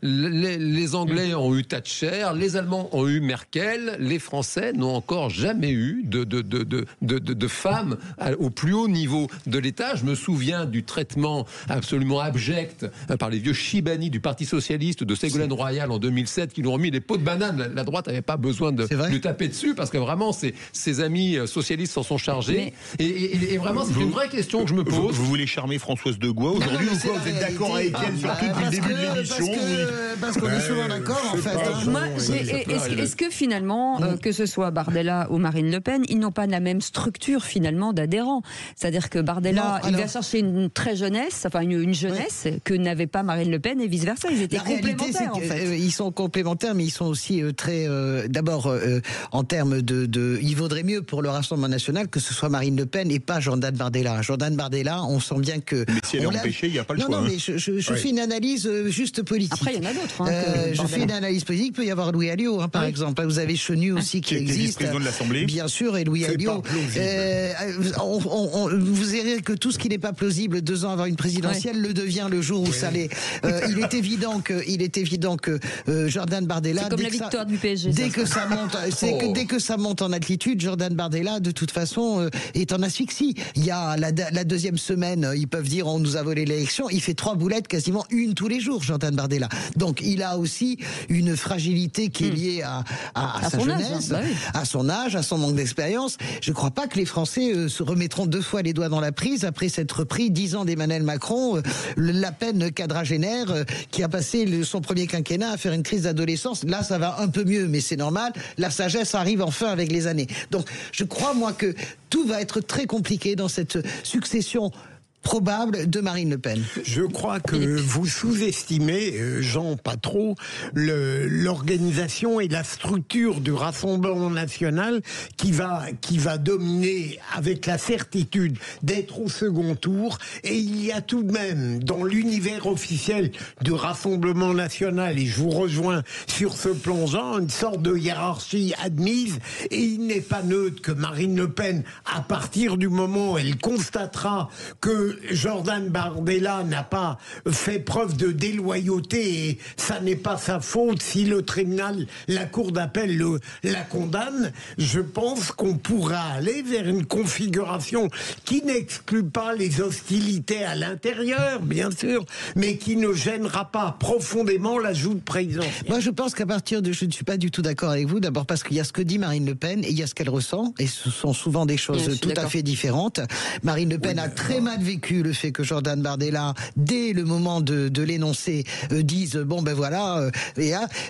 Les Anglais ont eu Thatcher, les Allemands ont eu Merkel, les Français n'ont encore jamais eu de femmes au plus haut niveau de l'État. Je me souviens du traitement absolument abject par les vieux Chibani du Parti Socialiste de Ségolène Royal en 2007 qui lui ont mis des pots de banane. La droite n'avait pas besoin de lui taper dessus parce que vraiment ses amis socialistes s'en sont chargés. Et vraiment, c'est une vraie question que je me pose. Vous voulez charmer Françoise de Gaulle aujourd'hui ou quoi? Vous êtes d'accord avec elle surtout depuis le début de l'émission? Parce qu'on est souvent d'accord en fait. Est-ce que finalement, que ce soit Bardella ou Marine Le Pen, ils n'ont pas la même structure finalement d'adhérents? C'est-à-dire que Bardella, il va chercher une très jeunesse, enfin une jeunesse que n'avait pas Marine Le Pen et vice-versa. Ils étaient complémentaires en fait. Ils sont complémentaires, mais ils sont aussi très... D'abord, en termes il vaudrait mieux pour le Rassemblement national que ce soit Marine Le Pen et pas Jordan Bardella. Jordan Bardella, on sent bien que... Mais si elle est empêchée, il n'y a pas le choix. Non, mais je fais une analyse juste politique. Après, il y en a d'autres. Je fais une analyse politique. Il peut y avoir Louis Alliot, par exemple. Vous avez Chenu aussi qui existe. Président de l'Assemblée. Bien sûr, et Louis Alliot. Vous verrez que tout ce qui n'est pas plausible 2 ans avant une présidentielle le devient le jour où ça l'est. Il est évident que Jordan Bardella... C'est comme la victoire du PSG. Dès que ça monte en altitude, Jordan Bardella, de toute façon, est en asphyxie. Il y a la deuxième semaine, ils peuvent dire on nous a volé l'élection. Il fait 3 boulettes, quasiment une tous les jours, Jordan Bardella. Donc il a aussi une fragilité qui est liée à sa jeunesse, à son âge, à son manque d'expérience. Je ne crois pas que les Français se remettront 2 fois les doigts dans la prise après s'être repris 10 ans d'Emmanuel Macron, la peine quadragénaire qui a passé son premier quinquennat à faire une crise d'adolescence. Là, ça va un peu mieux, mais c'est normal. La sagesse arrive enfin avec les années. Donc, je crois, moi, que tout va être très compliqué dans cette succession probable de Marine Le Pen. Je crois que vous sous-estimez, Jean, pas trop, l'organisation et la structure du Rassemblement national qui va dominer avec la certitude d'être au second tour. Et il y a tout de même, dans l'univers officiel du Rassemblement national, et je vous rejoins sur ce plan, Jean, une sorte de hiérarchie admise. Et il n'est pas neutre que Marine Le Pen, à partir du moment où elle constatera que Jordan Bardella n'a pas fait preuve de déloyauté et ça n'est pas sa faute si le tribunal, la cour d'appel la condamne, je pense qu'on pourra aller vers une configuration qui n'exclut pas les hostilités à l'intérieur, bien sûr, mais qui ne gênera pas profondément l'ajout de présidence. Moi, je pense qu'à partir de... Je ne suis pas du tout d'accord avec vous, d'abord parce qu'il y a ce que dit Marine Le Pen et il y a ce qu'elle ressent, et ce sont souvent des choses tout à fait différentes. Marine Le Pen a très mal vécu le fait que Jordan Bardella, dès le moment de l'énoncer, dise bon ben voilà.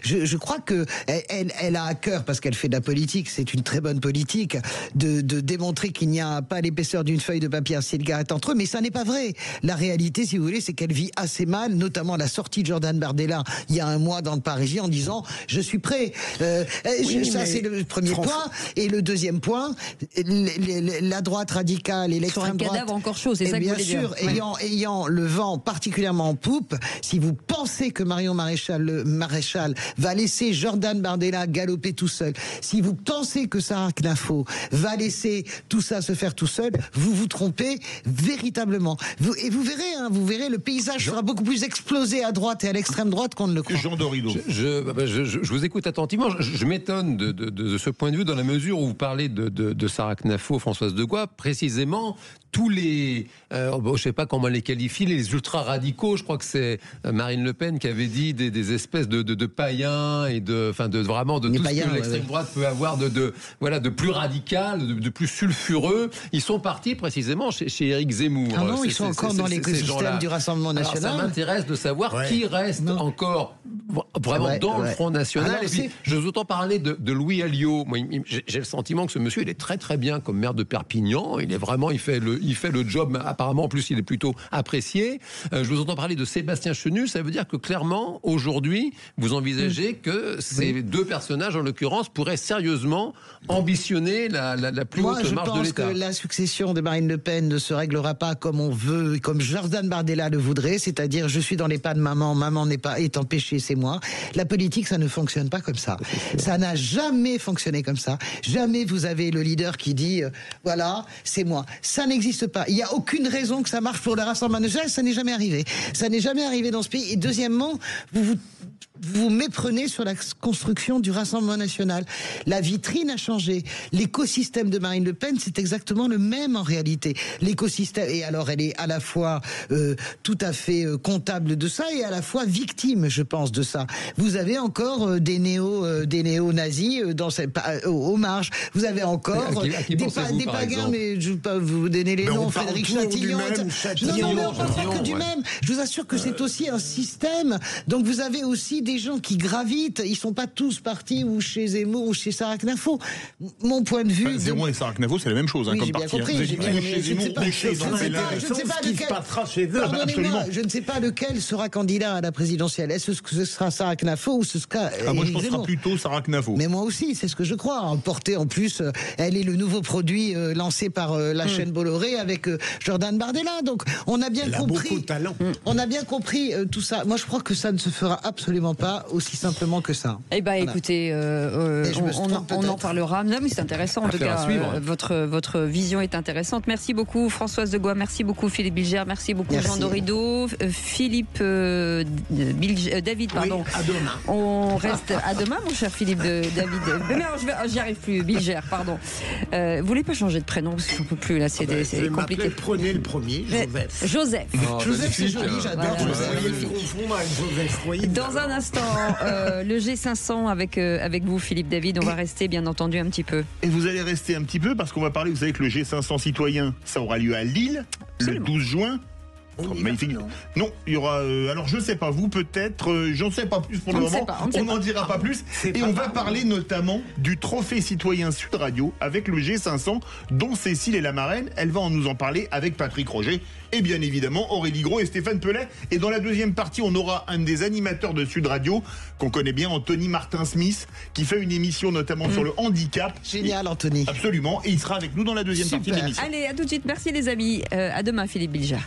Je crois que elle a à cœur, parce qu'elle fait de la politique, c'est une très bonne politique, de démontrer qu'il n'y a pas l'épaisseur d'une feuille de papier à cigarette entre eux, mais ça n'est pas vrai. La réalité, si vous voulez, c'est qu'elle vit assez mal, notamment la sortie de Jordan Bardella il y a 1 mois dans le Parisien en disant je suis prêt. Ça c'est le premier point. Et le deuxième point, la droite radicale et l'extrême droite. Sur un cadavre encore chaud, c'est ça que vous voulez dire. Ayant le vent particulièrement en poupe, si vous pensez que Marion Maréchal va laisser Jordan Bardella galoper tout seul, si vous pensez que Sarah Knafo va laisser tout ça se faire tout seul, vous vous trompez véritablement. Et vous verrez, le paysage sera beaucoup plus explosé à droite et à l'extrême droite qu'on ne le croit. Jean Dorido. Je vous écoute attentivement. Je m'étonne de ce point de vue dans la mesure où vous parlez de Sarah Knafo, Françoise de Gaulle, précisément. Tous les, je sais pas comment les qualifier, les ultra-radicaux, je crois que c'est Marine Le Pen qui avait dit des espèces de païens et vraiment de tout païens, ce que l'extrême droite peut avoir de plus radical, de plus sulfureux. Ils sont partis précisément chez Éric Zemmour. Ah non, ils sont encore dans l'écosystème du Rassemblement national. Alors ça m'intéresse de savoir qui reste encore vraiment dans le Front National. Alors, et puis, je vous entends parler de Louis Alliot. Moi, j'ai le sentiment que ce monsieur, il est très très bien comme maire de Perpignan. Il fait le job apparemment En plus, il est plutôt apprécié. Je vous entends parler de Sébastien Chenu. Ça veut dire que clairement, aujourd'hui, vous envisagez que ces deux personnages, en l'occurrence, pourraient sérieusement ambitionner la plus haute marge de l'État. Moi, je pense que la succession de Marine Le Pen ne se réglera pas comme on veut, comme Jordan Bardella le voudrait, c'est-à-dire je suis dans les pas de maman, maman est empêchée, c'est moi. La politique, ça ne fonctionne pas comme ça. Ça n'a jamais fonctionné comme ça. Jamais vous avez le leader qui dit voilà, c'est moi. Ça n'existe pas. Il n'y a aucune raison que ça marche pour le Rassemblement national, ça n'est jamais arrivé. Ça n'est jamais arrivé dans ce pays. Et deuxièmement, vous méprenez sur la construction du Rassemblement national. La vitrine a changé. L'écosystème de Marine Le Pen, c'est exactement le même en réalité. L'écosystème, et alors elle est à la fois tout à fait comptable de ça et à la fois victime, je pense, de ça. Vous avez encore des néo-nazis aux marges. Vous avez encore des pagans, mais je ne vais pas vous donner les noms, Frédéric Chatillon. Non, mais on parle pas que du même. Je vous assure que c'est aussi un système. Donc vous avez aussi des gens qui gravitent, ils sont pas tous partis ou chez Zemmour ou chez Sarah Knafo. Mon point de vue... Zemmour et Sarah Knafo, c'est la même chose, oui, comme j'ai bien parti. compris, j'ai bien compris. Je ne sais pas lequel... Pardonnez-moi, je ne sais pas lequel sera candidat à la présidentielle. Est-ce que ce sera Sarah Knafo ou ce sera... moi, je pense que ce sera plutôt Sarah Knafo. Mais moi aussi, c'est ce que je crois. Portée, en plus, elle est le nouveau produit lancé par la chaîne Bolloré avec Jordan Bardella. Donc, on a bien compris... beaucoup de talent. On a bien compris tout ça. Moi, je crois que ça ne se fera absolument pas aussi simplement que ça. Eh bien, écoutez, on en parlera. Non, mais c'est intéressant. En tout cas, votre vision est intéressante. Merci beaucoup, Françoise de Gois. Merci beaucoup, Philippe Bilger. Merci beaucoup, Jean Dorido. Philippe David, pardon. Oui, à demain. On reste à demain, mon cher Philippe David. Mais non, j'y arrive plus. Bilger, pardon. Vous voulez pas changer de prénom parce que j'en peux plus là. C'est compliqué. Prenez le premier, Joseph. Joseph. Joseph, c'est joli. J'adore Joseph. Dans un instant, le G500 avec vous, Philippe David. On va rester, bien entendu, un petit peu. Et vous allez rester un petit peu parce qu'on va parler, vous savez que le G500 citoyen, ça aura lieu à Lille. Absolument. Le 12 juin. Magnifique. Non, il y aura. Alors je sais pas, vous peut-être, j'en sais pas plus pour le moment. On n'en dira pas plus. Et on va parler notamment du trophée citoyen Sud Radio avec le G500, dont Cécile est la marraine. Elle va nous en parler avec Patrick Roger et bien évidemment Aurélie Gros et Stéphane Pellet. Et dans la deuxième partie, on aura un des animateurs de Sud Radio qu'on connaît bien, Anthony Martin-Smith, qui fait une émission notamment sur le handicap. Génial, Anthony. Absolument. Et il sera avec nous dans la deuxième partie de l'émission. Allez, à tout de suite. Merci les amis. À demain, Philippe Bilger.